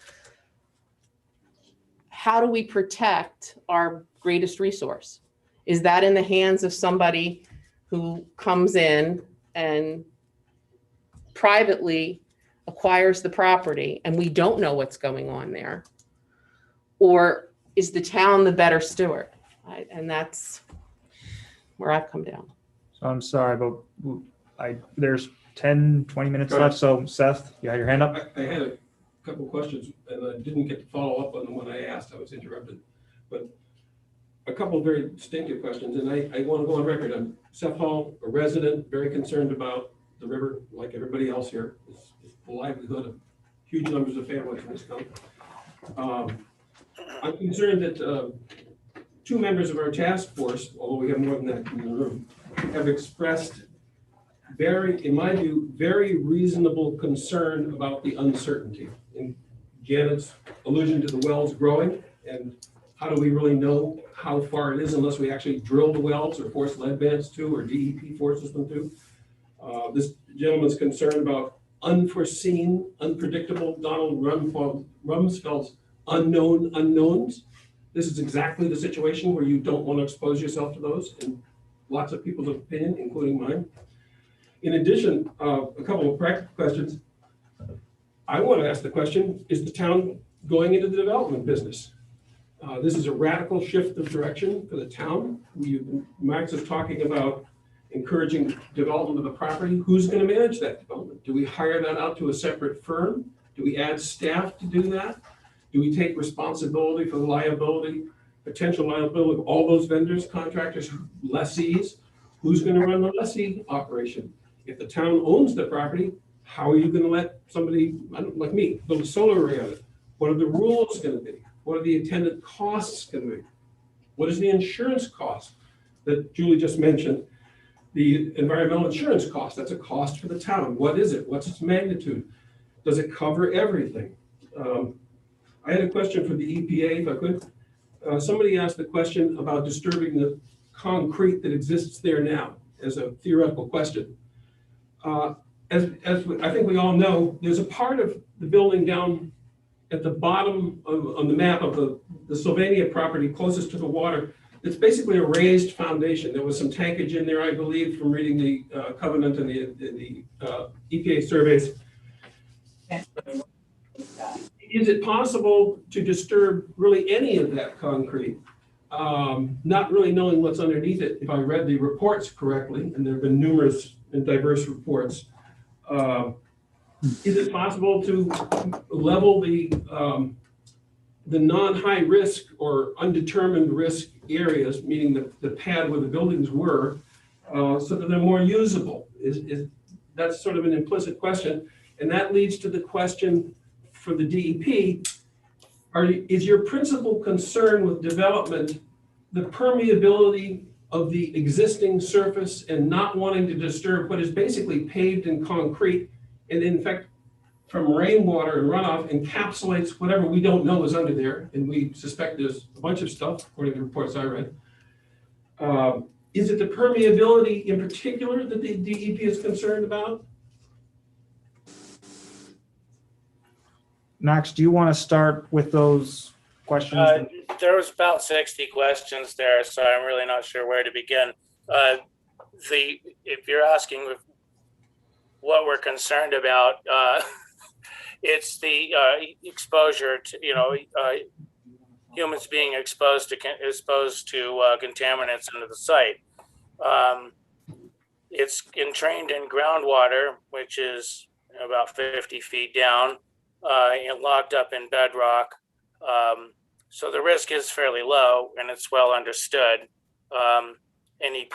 how do we protect our greatest resource? Is that in the hands of somebody who comes in and privately acquires the property and we don't know what's going on there? Or is the town the better steward? And that's where I've come down. So I'm sorry, but there's 10, 20 minutes left. So Seth, you had your hand up? I had a couple of questions and I didn't get to follow up on the one I asked. I was interrupted. But a couple of very distinctive questions, and I want to go on record. I'm Seth Hall, a resident, very concerned about the river, like everybody else here. It's the livelihood of huge numbers of families in this town. I'm concerned that two members of our task force, although we have more than that in the room, have expressed in my view, very reasonable concern about the uncertainty. And Janet's allusion to the wells growing, and how do we really know how far it is unless we actually drill the wells or force Lead Vance to, or DEP forces them to. This gentleman's concerned about unforeseen, unpredictable Donald Rumsfeld's unknown unknowns. This is exactly the situation where you don't want to expose yourself to those, in lots of people's opinion, including mine. In addition, a couple of practical questions. I want to ask the question, is the town going into the development business? This is a radical shift of direction for the town. Max is talking about encouraging development of the property. Who's going to manage that development? Do we hire that out to a separate firm? Do we add staff to do that? Do we take responsibility for the liability, potential liability of all those vendors, contractors, lessees? Who's going to run the lessee operation? If the town owns the property, how are you going to let somebody like me build a solar array on it? What are the rules going to be? What are the attendant costs going to be? What is the insurance cost that Julie just mentioned? The environmental insurance cost, that's a cost for the town. What is it? What's its magnitude? Does it cover everything? I had a question for the EPA, if I could. Somebody asked the question about disturbing the concrete that exists there now as a theoretical question. As I think we all know, there's a part of the building down at the bottom on the map of the Sylvania property closest to the water It's basically a raised foundation. There was some tankage in there, I believe, from reading the covenant and the EPA surveys. Is it possible to disturb really any of that concrete? Not really knowing what's underneath it, if I read the reports correctly, and there have been numerous and diverse reports. Is it possible to level the non-high risk or undetermined risk areas, meaning the pad where the buildings were, so that they're more usable? That's sort of an implicit question. And that leads to the question for the DEP, is your principal concern with development the permeability of the existing surface and not wanting to disturb what is basically paved in concrete, and in fact, from rainwater and runoff encapsulates whatever we don't know is under there, and we suspect there's a bunch of stuff, according to reports I read. Is it the permeability in particular that the DEP is concerned about? Max, do you want to start with those questions? There was about 60 questions there, so I'm really not sure where to begin. If you're asking what we're concerned about, it's the exposure to, humans being exposed to contaminants into the site. It's entrained in groundwater, which is about 50 feet down, and locked up in bedrock. So the risk is fairly low, and it's well understood. Any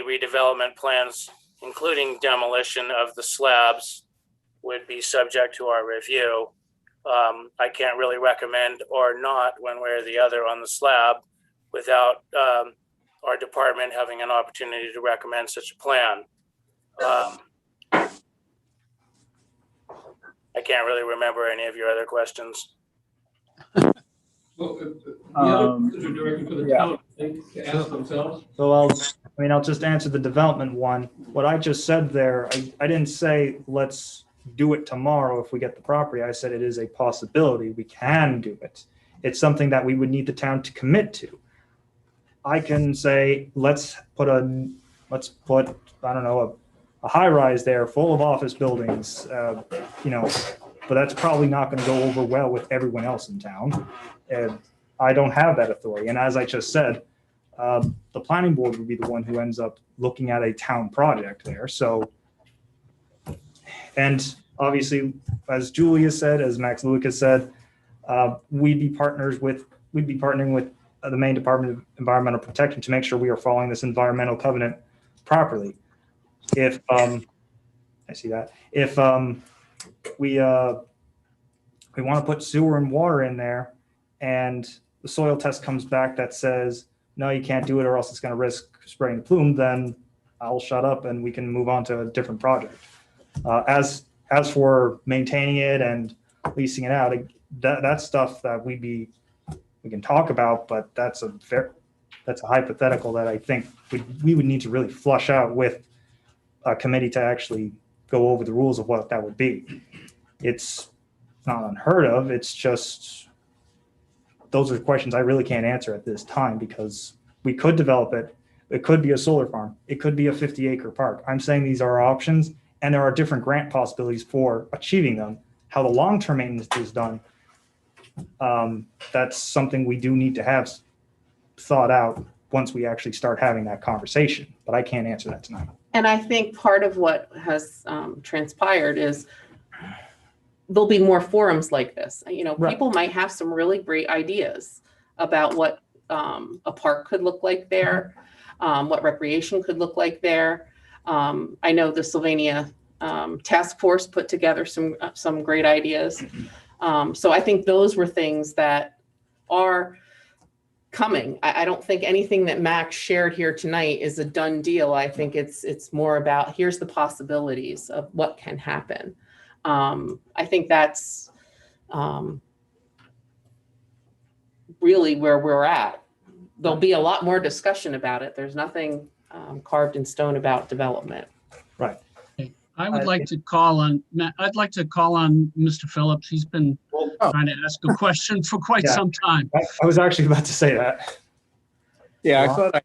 redevelopment plans, including demolition of the slabs, would be subject to our review. I can't really recommend or not one way or the other on the slab without our department having an opportunity to recommend such a plan. I can't really remember any of your other questions. Well, the other questions are directed for the town, I think, to ask themselves. So I'll just answer the development one. What I just said there, I didn't say let's do it tomorrow if we get the property. I said it is a possibility. We can do it. It's something that we would need the town to commit to. I can say let's put I don't know, a high rise there full of office buildings, but that's probably not going to go over well with everyone else in town. And I don't have that authority. And as I just said, the planning board would be the one who ends up looking at a town project there. So, and obviously, as Julia said, as Max Luick has said, we'd be partnering with the Maine Department of Environmental Protection to make sure we are following this environmental covenant properly. If I see that, if we want to put sewer and water in there, and the soil test comes back that says no, you can't do it, or else it's going to risk spraying the plume, then I'll shut up and we can move on to a different project. As for maintaining it and leasing it out, that's stuff that we can talk about, but that's a hypothetical that I think we would need to really flush out with a committee to actually go over the rules of what that would be. It's not unheard of. It's just, those are questions I really can't answer at this time, because we could develop it. It could be a solar farm. It could be a 50-acre park. I'm saying these are options, and there are different grant possibilities for achieving them. How the long-term maintenance is done, that's something we do need to have thought out once we actually start having that conversation, but I can't answer that tonight. And I think part of what has transpired is there'll be more forums like this. Right. People might have some really great ideas about what a park could look like there, what recreation could look like there. I know the Sylvania task force put together some great ideas. So I think those were things that are coming. I don't think anything that Max shared here tonight is a done deal. I think it's more about, here's the possibilities of what can happen. I think that's really where we're at. There'll be a lot more discussion about it. There's nothing carved in stone about development. Right. I would like to call on Mr. Phillips. He's been trying to ask a question for quite some time. I was actually about to say that. Yeah, I Ron? thought I had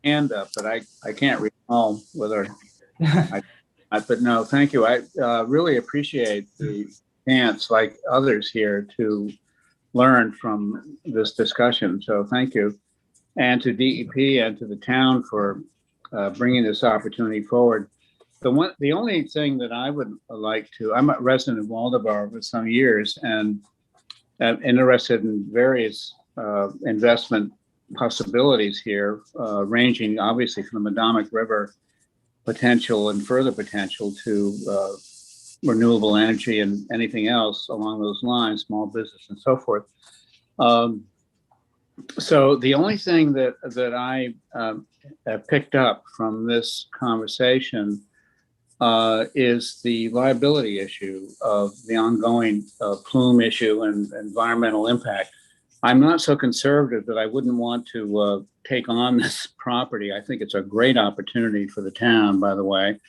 a hand up, but I can't recall whether but no, thank you. I really appreciate the chance, like others here, to learn from this discussion. So thank you. And to DEP and to the town for bringing this opportunity forward. The only thing that I would like to, I'm a resident of Waldeboro for some years and am interested in various investment possibilities here, ranging obviously from the Madomic River potential and further potential to renewable energy and anything else along those lines, small business and so forth. So the only thing that I have picked up from this conversation is the liability issue of the ongoing plume issue and environmental impact. I'm not so conservative that I wouldn't want to take on this property. I think it's a great opportunity for the town, by the way.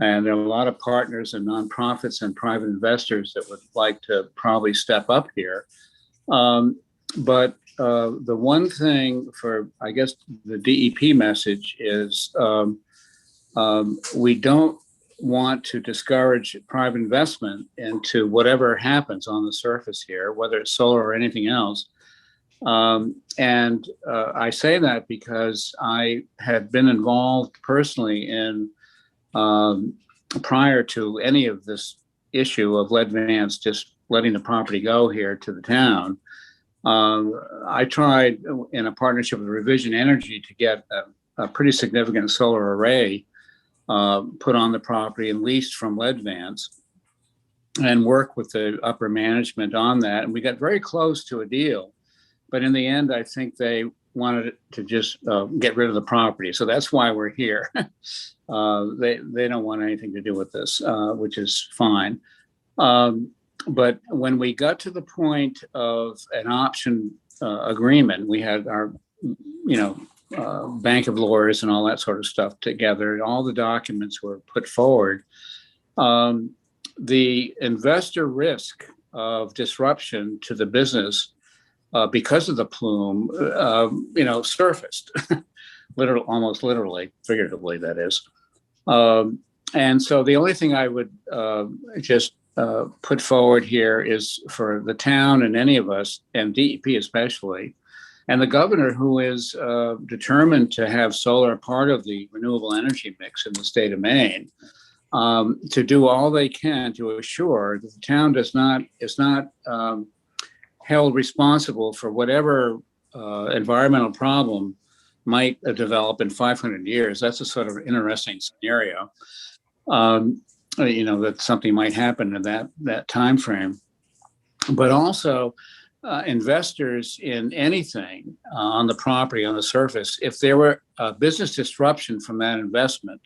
And there are a lot of partners and nonprofits and private investors that would like to probably step up here. But the one thing for, I guess, the DEP message is we don't want to discourage private investment into whatever happens on the surface here, whether it's solar or anything else. And I say that because I had been involved personally in, prior to any of this issue of Lead Vance just letting the property go here to the town, I tried in a partnership with Revision Energy to get a pretty significant solar array put on the property and leased from Lead Vance and work with the upper management on that. And we got very close to a deal. But in the end, I think they wanted to just get rid of the property. So that's why we're here. They don't want anything to do with this, which is fine. But when we got to the point of an option agreement, we had our, bank of lawyers and all that sort of stuff together, and all the documents were put forward. The investor risk of disruption to the business because of the plume, surfaced, almost literally, figuratively, that is. And so the only thing I would just put forward here is for the town and any of us, and DEP especially, and the governor, who is determined to have solar part of the renewable energy mix in the state of Maine, to do all they can to assure that the town is not held responsible for whatever environmental problem might develop in 500 years. That's a sort of interesting scenario. That something might happen in that time frame. But also investors in anything on the property, on the surface, if there were a business disruption from that investment,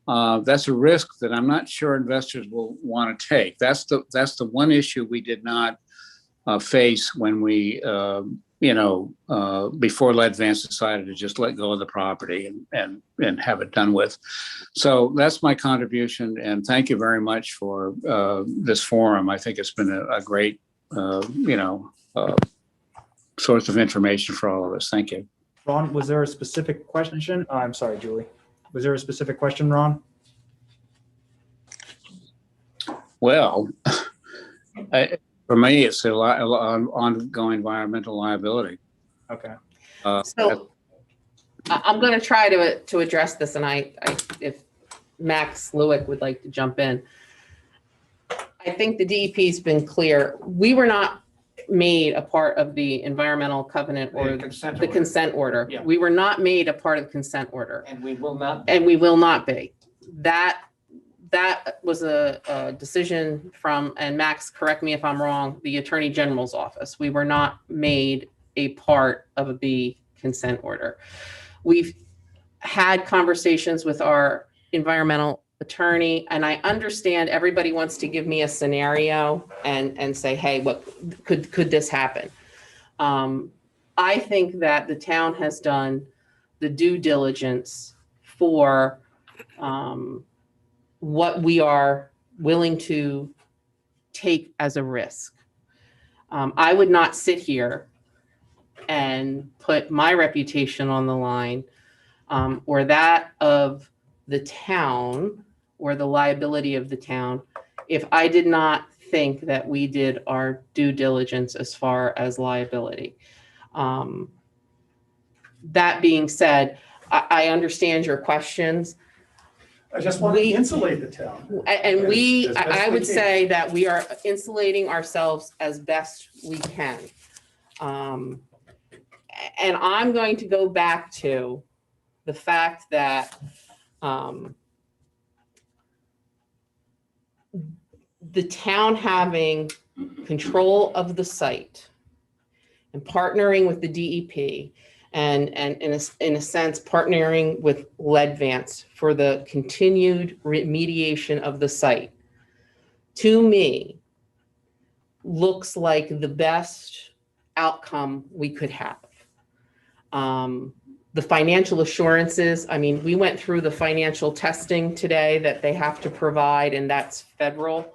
that's a risk that I'm not sure investors will want to take. That's the one issue we did not face when we, before Lead Vance decided to just let go of the property and have it done with. So that's my contribution, and thank you very much for this forum. I think it's been a great, source of information for all of us. Thank you. Ron, was there a specific question? I'm sorry, Julie. Was there a specific question, Ron? Well, for me, it's a lot ongoing environmental liability. Okay. So I'm going to try to address this, and I if Max Lewick would like to jump in. I think the DEP has been clear. We were not made a part of the environmental covenant or the consent order. Yeah. We were not made a part of the consent order. And we will not. And we will not be. That was a decision from, and Max, correct me if I'm wrong, the Attorney General's office. We were not made a part of the consent order. We've had conversations with our environmental attorney, and I understand everybody wants to give me a scenario and say, hey, what could this happen? I think that the town has done the due diligence for what we are willing to take as a risk. I would not sit here and put my reputation on the line, or that of the town or the liability of the town, if I did not think that we did our due diligence as far as liability. That being said, I understand your questions. I just want to insulate the town. And as best I we would can. say that we are insulating ourselves as best we can. And I'm going to go back to the fact that the town having control of the site and partnering with the DEP and in a sense, partnering with Leadvance for the continued remediation of the site, to me, looks like the best outcome we could have. The financial assurances, I mean, we went through the financial testing today that they have to provide, and that's federal.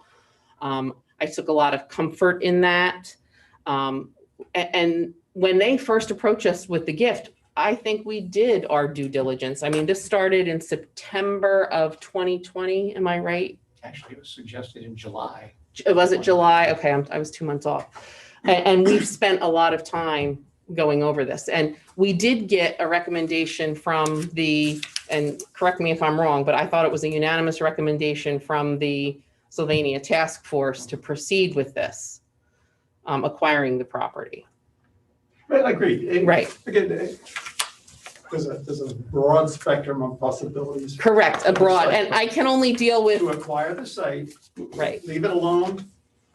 I took a lot of comfort in that. And when they first approached us with the gift, I think we did our due diligence. I mean, this started in September of 2020, am I right? Actually, it was suggested in July. Was it July? Okay, I was 2 months off. And we've spent a lot of time going over this. And we did get a recommendation from the, and correct me if I'm wrong, but I thought it was a unanimous recommendation from the Sylvania Task Force to proceed with this, acquiring the property. Right, I agree. Right. Again, there's a broad spectrum of possibilities. Correct, abroad. And I can only deal with, To acquire the site, right. leave it alone.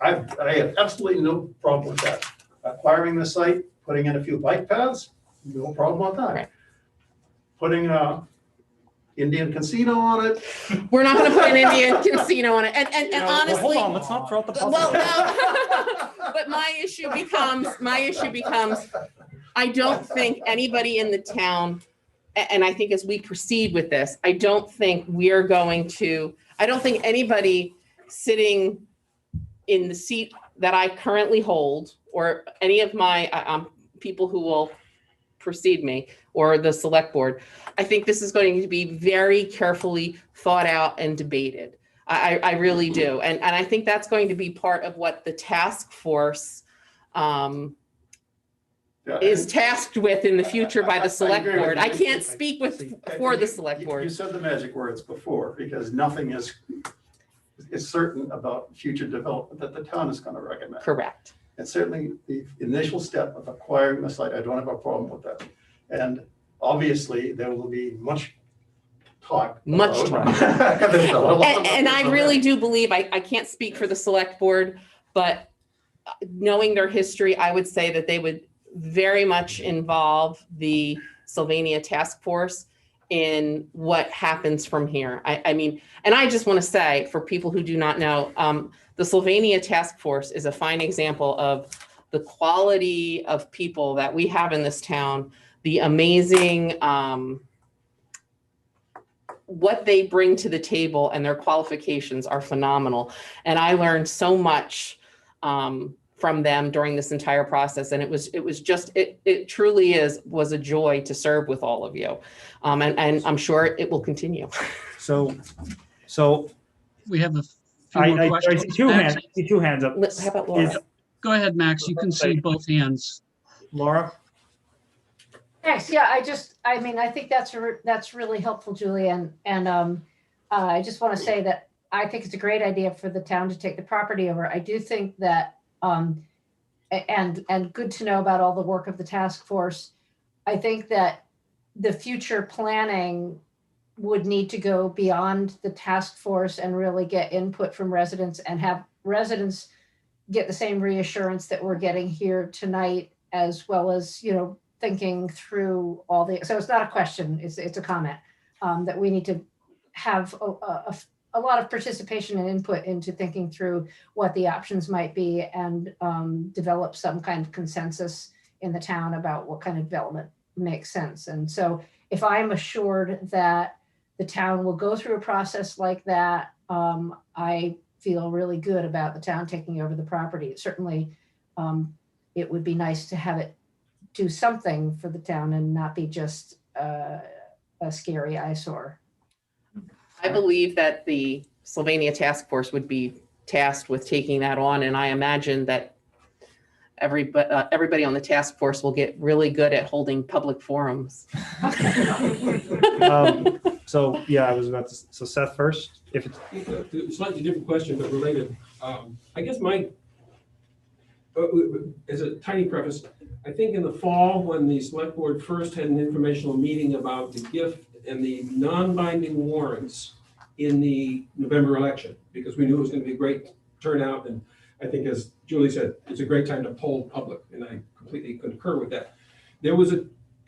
I have absolutely no problem with that. Acquiring the site, putting in a few bike paths, no problem with that. Right. Putting Indian casino on it. We're not going to put an Indian casino on it. And honestly, well, hold on, let's not throw out the well, possibility. no. But my issue becomes, I don't think anybody in the town, and I think as we proceed with this, I don't think anybody sitting in the seat that I currently hold, or any of my people who will precede me, or the select board, I think this is going to be very carefully thought out and debated. I really do. And I think that's going to be part of what the task force is tasked with in the future by the select agree with board. you. I can't speak for the select You board. said the magic words before, because nothing is certain about future development that the town is going to recommend. Correct. And certainly the initial step of acquiring the site, I don't have a problem with that. And obviously, there will be much talk. Much about- talk. And I really do believe, I can't speak for the select board, but knowing their history, I would say that they would very much involve the Sylvania Task Force in what happens from here. I mean, and I just want to say, for people who do not know, the Sylvania Task Force is a fine example of the quality of people that we have in this town, the amazing, what they bring to the table, and their qualifications are phenomenal. And I learned so much from them during this entire process. And it truly was a joy to serve with all of you. And I'm sure it will continue. So We have a few more I questions. see two Max? hands up. How about Laura? Go ahead, Max. You can see both hands. Laura? Thanks. Yeah, I mean, I think that's really helpful, Julie. And I just want to say that I think it's a great idea for the town to take the property over. I do think that, and good to know about all the work of the task force. I think that the future planning would need to go beyond the task force and really get input from residents and have residents get the same reassurance that we're getting here tonight, as well as, thinking through all the, so it's not a question, it's a comment, that we need to have a lot of participation and input into thinking through what the options might be, and develop some kind of consensus in the town about what kind of development makes sense. And so if I'm assured that the town will go through a process like that, I feel really good about the town taking over the property. Certainly, it would be nice to have it do something for the town and not be just a scary eyesore. I believe that the Sylvania Task Force would be tasked with taking that on, and I imagine that everybody on the task force will get really good at holding public forums. So yeah, I was about to, so Seth first, if it's, Slightly different question, but related. I guess as a tiny preface, I think in the fall, when the select board first had an informational meeting about the gift and the non-binding warrants in the November election, because we knew it was going to be a great turnout. And I think, as Julie said, it's a great time to poll public, and I completely concur with that. There was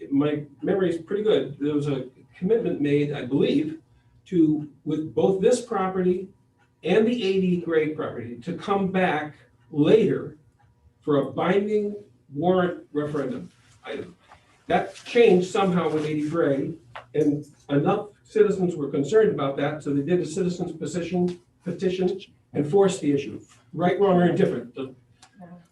my memory is pretty good. There was a commitment made, I believe, with both this property and the 80 grade property to come back later for a binding warrant referendum item. That changed somehow with 80 Gray, and enough citizens were concerned about that, so they did a citizens petition and forced the issue. Right, wrong, or indifferent.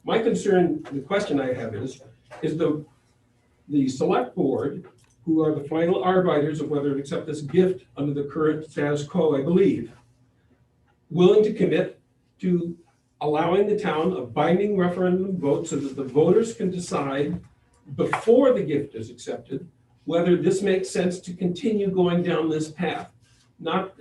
My concern, the question I have is the select board, who are the final arbiters of whether to accept this gift under the current status quo, I believe, willing to commit to allowing the town a binding referendum vote so that the voters can decide before the gift is accepted whether this makes sense to continue going down this path. Not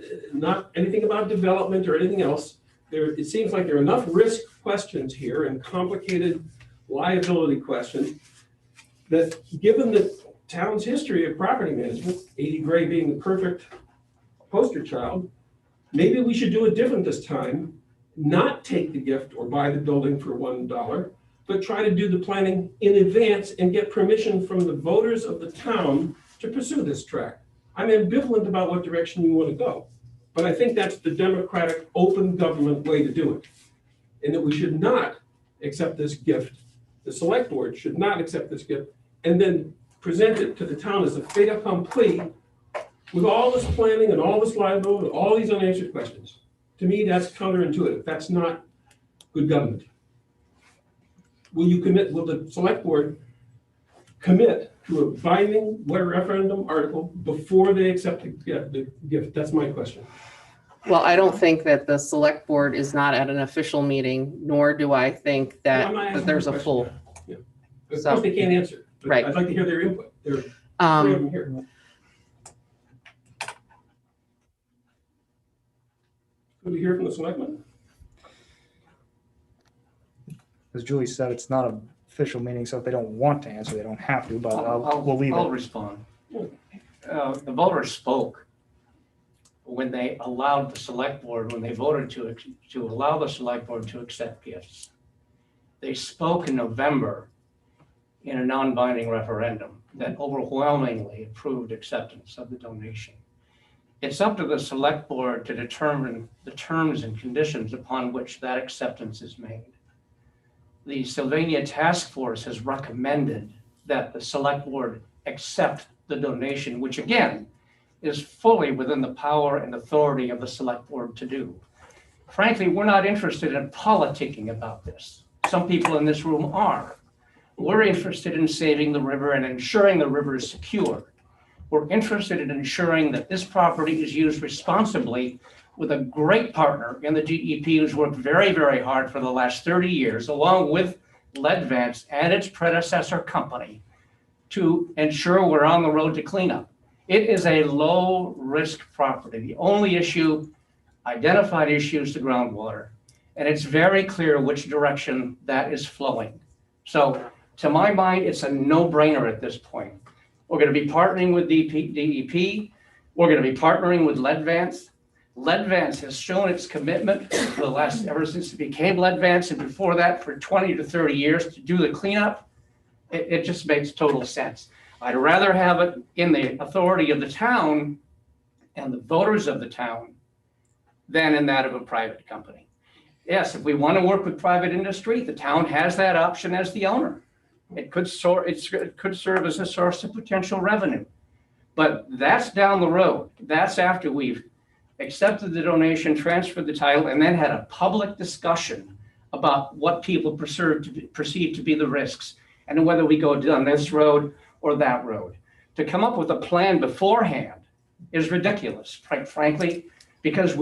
anything about development or anything else. It seems like there are enough risk questions here and complicated liability questions that, given the town's history of property management, 80 Gray being the perfect poster child, maybe we should do it different this time. Not take the gift or buy the building for $1, but try to do the planning in advance and get permission from the voters of the town to pursue this track. I'm ambivalent about what direction you want to go, but I think that's the democratic, open government way to do it. And that we should not accept this gift. The select board should not accept this gift and then present it to the town as a fait accompli with all this planning and all this liability, and all these unanswered questions. To me, that's counterintuitive. That's not good government. Will the select board commit to a binding referendum article before they accept the gift? That's my question. Well, I don't think that the select board is not at an official meeting, nor do I think that, there's a full. Yeah. Of course, they can't answer. But right. I'd like to hear their input. There are three of them here. Could we hear from the selectmen? as Julie said, it's not an official meeting, so if they don't want to answer, they don't have to, but we'll leave I'll it. respond. The voters spoke when they allowed the select board, when they voted to allow the select board to accept gifts. They spoke in November in a non-binding referendum that overwhelmingly approved acceptance of the donation. It's up to the select board to determine the terms and conditions upon which that acceptance is made. The Sylvania Task Force has recommended that the select board accept the donation, which again is fully within the power and authority of the select board to do. Frankly, we're not interested in politicking about this. Some people in this room are. We're interested in saving the river and ensuring the river is secure. We're interested in ensuring that this property is used responsibly with a great partner in the DEP who's worked very, very hard for the last 30 years, along with Leadvance and its predecessor company, to ensure we're on the road to cleanup. It is a low-risk property. The only issue, identified issue, is the groundwater. And it's very clear which direction that is flowing. So to my mind, it's a no-brainer at this point. We're going to be partnering with DEP. We're going to be partnering with Leadvance. Leadvance has shown its commitment for the last, ever since it became Leadvance, and before that for 20 to 30 years to do the cleanup. It just makes total sense. I'd rather have it in the authority of the town and the voters of the town than in that of a private company. Yes, if we want to work with private industry, the town has that option as the owner. It could serve as a source of potential revenue. But that's down the road. That's after we've accepted the donation, transferred the title, and then had a public discussion about what people perceive to be the risks. and whether we go down this road or that road. To come up with a plan beforehand is ridiculous, quite frankly, because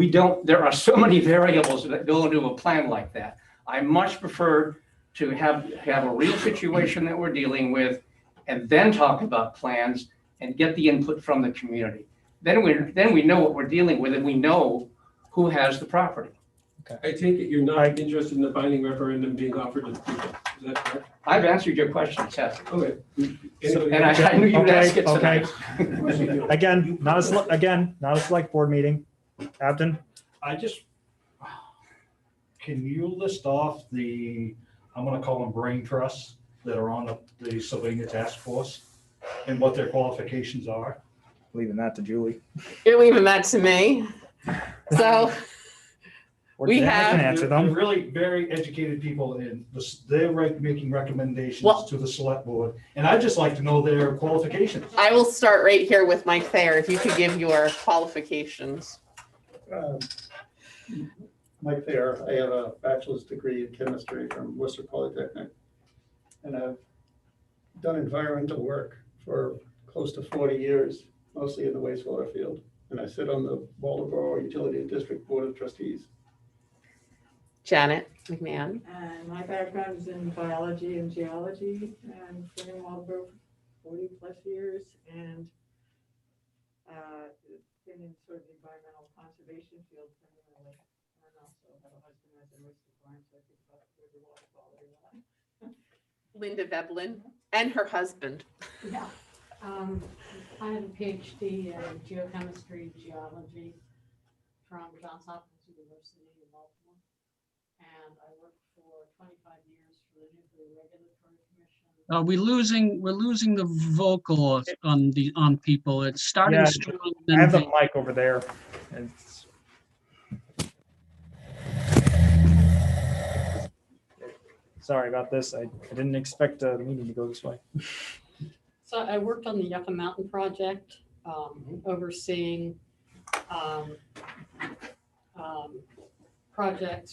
there are so many variables that go into a plan like that. I much prefer to have a real situation that we're dealing with and then talk about plans and get the input from the community. Then we know what we're dealing with and we know who has the property. I take it you're not interested in the binding referendum being offered to the people. Is that correct? I've answered your question, Seth. Okay. And I knew you'd ask it tonight. Again, not a select board meeting. Abden? Can you list off I'm gonna call them brain trusts that are on the Sylvania task force and what their qualifications are? Leaving that to Julie. You're leaving that to me. So Or we Jen have- can answer They're them. really very educated people and they're making recommendations Well- to the select board. And I'd just like to know their qualifications. I will start right here with Mike Thayer. If you could give your qualifications. Mike Thayer, I have a bachelor's degree in chemistry from Worcester Polytechnic. And I've done environmental work for close to 40 years, mostly in the wastewater field. And I sit on the Waldoboro Utility District Board of Trustees. Janet McMahon. And my background is in biology and geology, and been in Waldoboro for 40 plus years, and been in sort of the environmental conservation field primarily. And also have a husband that's in Worcester Farm, so I think about the water quality a lot. Linda Veblen and her husband. Yeah. I have a PhD in geochemistry, geology from Johns Hopkins University in Baltimore. And I worked for 25 years for the Nuclear Regulatory Commission. We're losing the vocal on people. It's starting Yeah, strong. I then have the fading. mic over there. It's- Sorry about this. I didn't expect a meeting to go this way. So I worked on the Yucca Mountain project, overseeing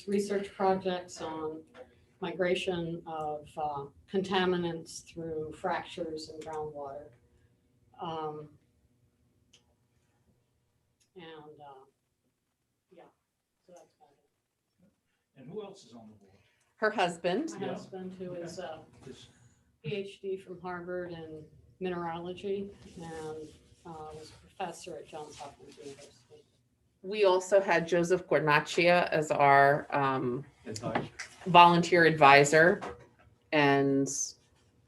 research projects on migration of contaminants through fractures in groundwater. Yeah, so that's about it. And who else is on the board? Her husband. My husband, who is a PhD from Harvard in mineralogy and was a professor at Johns Hopkins University. We also had Joseph Guarnaccia as our Advisor. volunteer advisor. And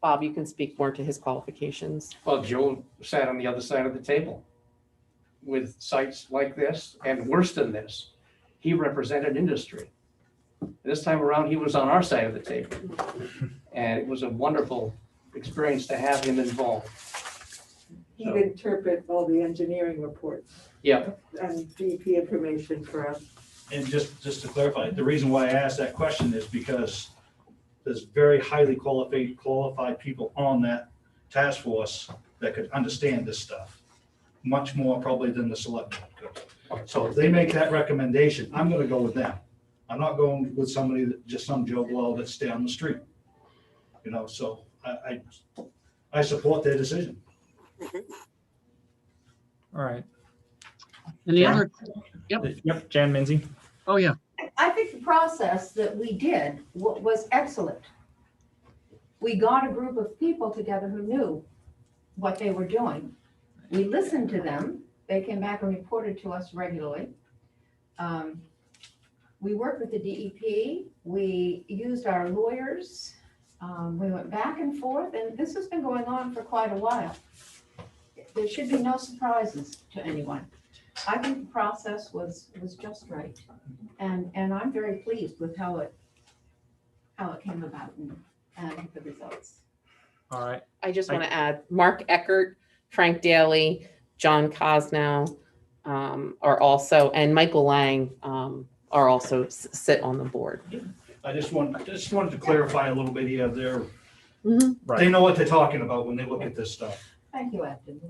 Bob, you can speak more to his qualifications. Well, Joe sat on the other side of the table with sites like this and worse than this. He represented industry. This time around, he was on our side of the table. And it was a wonderful experience to have him involved. He'd interpret all the engineering reports Yeah, and DP information for us. And just to clarify, the reason why I asked that question is because there's very highly qualified people on that task force that could understand this stuff, much more probably than the select board could. So if they make that recommendation, I'm gonna go with them. I'm not going with somebody that, just some Joe Blow that's down the street. You know, so I support their decision. All right. Any Jan? other? Yep, Jan Minzy. Oh, yeah. I think the process that we did was excellent. We got a group of people together who knew what they were doing. We listened to them. They came back and reported to us regularly. We worked with the DEP. We used our lawyers. We went back and forth, and this has been going on for quite a while. There should be no surprises to anyone. I think the process was just right. And I'm very pleased with how it came about and the results. All right. I just want to add Mark Eckert, Frank Daly, John Cosnow are also, and Michael Lang are also sit on the board. I just wanted to clarify a little bit here. Mhm. They know what they're talking about when they look at this stuff. Thank you, Afton.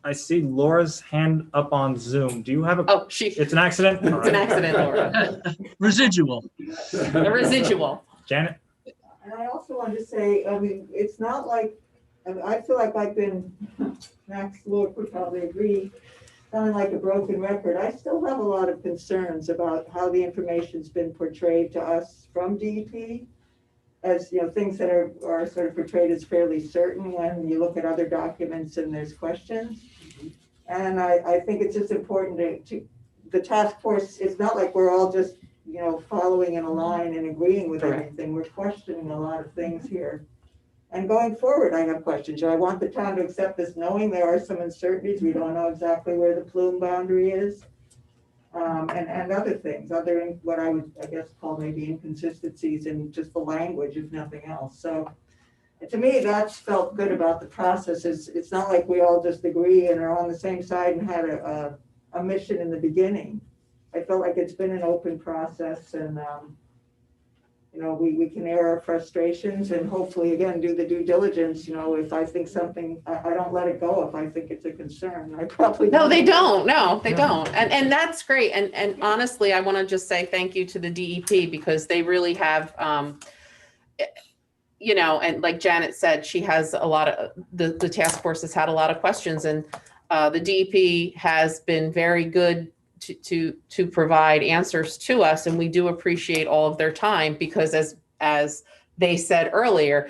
I see Laura's hand up on Zoom. Do you have a? Oh, It's an accident? All it's an right. accident, Laura. Residual. A residual. Janet? And I also want to say, I mean, it's not like, I feel like I've been, Max Lord would probably agree, sounding like a broken record. I still have a lot of concerns about how the information's been portrayed to us from DEP, as, you know, things that are sort of portrayed as fairly certain when you look at other documents and there's questions. And I think it's just important to the task force, it's not like we're all just, you know, following in a line and agreeing with everything. We're questioning a lot of things here. And going forward, I have questions. I want the town to accept this, knowing there are some uncertainties. We don't know exactly where the plume boundary is. And other things, other what I would, I guess, call maybe inconsistencies in just the language, if nothing else. So to me, that's felt good about the process. It's not like we all just agree and are on the same side and had a mission in the beginning. I felt like it's been an open process, and you know, we can air our frustrations and hopefully, again, do the due diligence. You know, if I think something, I don't let it go if I think it's a concern. I probably No, they don't. No, they don't. And that's great. And honestly, I want to just say thank you to the DEP, because they really have, you know, and like Janet said, she has a lot of, the task force has had a lot of questions, and the DEP has been very good to provide answers to us, and we do appreciate all of their time, because as they said earlier,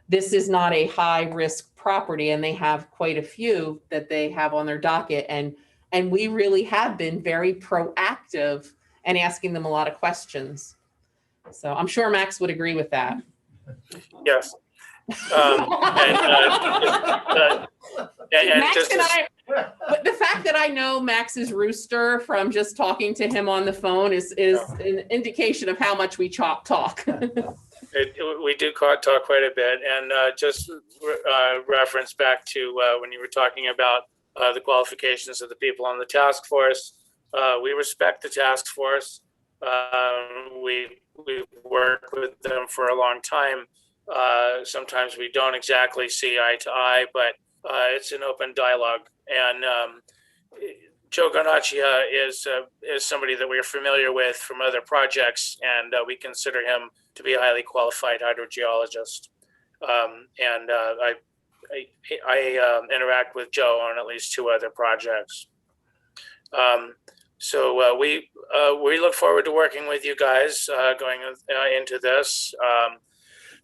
this is not a high risk property, and they have quite a few that they have on their docket, and we really have been very proactive and asking them a lot of questions. So I'm sure Max would agree with that. Yes. And Max just and I, but the fact that I know Max's rooster from just talking to him on the phone is an indication of how much we talk. we do talk quite a bit, and just reference back to when you were talking about the qualifications of the people on the task force. We respect the task force. We've worked with them for a long time. Sometimes we don't exactly see eye to eye, but it's an open dialogue. And Joe Garnaccia is somebody that we're familiar with from other projects, and we consider him to be a highly qualified hydrogeologist. And I interact with Joe on at least 2 other projects. So we look forward to working with you guys going into this.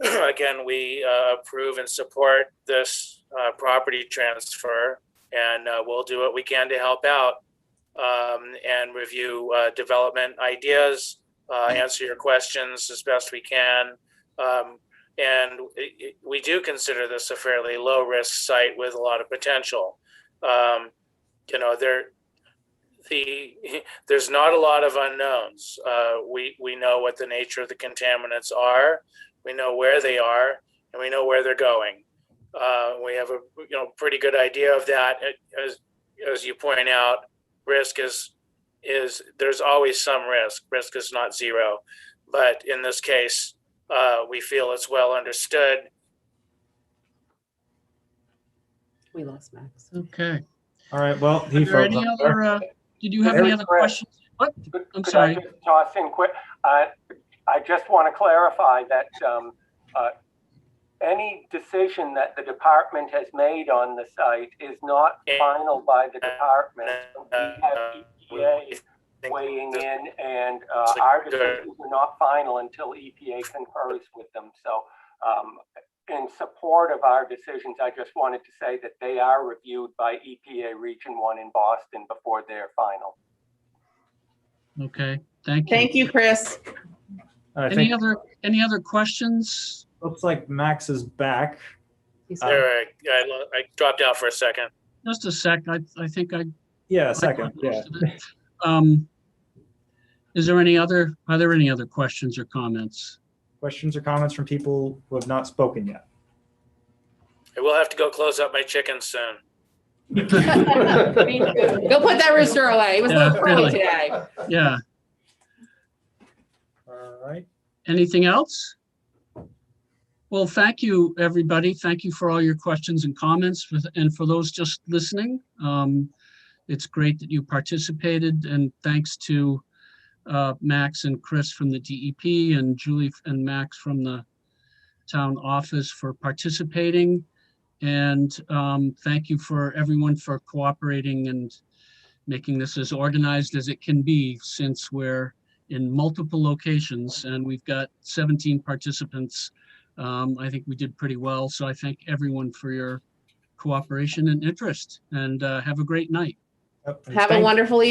Again, we approve and support this property transfer, and we'll do what we can to help out and review development ideas, answer your questions as best we can. And we do consider this a fairly low risk site with a lot of potential. You know, there's not a lot of unknowns. We know what the nature of the contaminants are. We know where they are, and we know where they're going. We have a pretty good idea of that. As you point out, risk is there's always some risk. Risk is not zero, but in this case, we feel it's well understood. We lost Max. Okay. All right. Well, Are there any other? Did you have any other questions? What? I'm sorry. I just toss in quick? I just want to clarify that any decision that the department has made on the site is not final by the department. We have EPA weighing in, and our decisions are not final until EPA confers with them. So in support of our decisions, I just wanted to say that they are reviewed by EPA Region 1 in Boston before they're final. Okay, thank you. Thank you, Chris. Any other questions? Looks like Max is back. All right. I dropped out for a second. Just a sec. I think I. Yeah, a second. Yeah. Are there any other questions or comments? Questions or comments from people who have not spoken yet? I will have to go close up my chickens soon. Go put that rooster away. It was a little early today. Yeah. All right. Anything else? Well, thank you, everybody. Thank you for all your questions and comments. And for those just listening, it's great that you participated. And thanks to Max and Chris from the DEP and Julie and Max from the town office for participating. And thank you for everyone for cooperating and making this as organized as it can be, since we're in multiple locations and we've got 17 participants. I think we did pretty well. So I thank everyone for your cooperation and interest, and have a great night. Yep, and Have a thank- wonderful evening.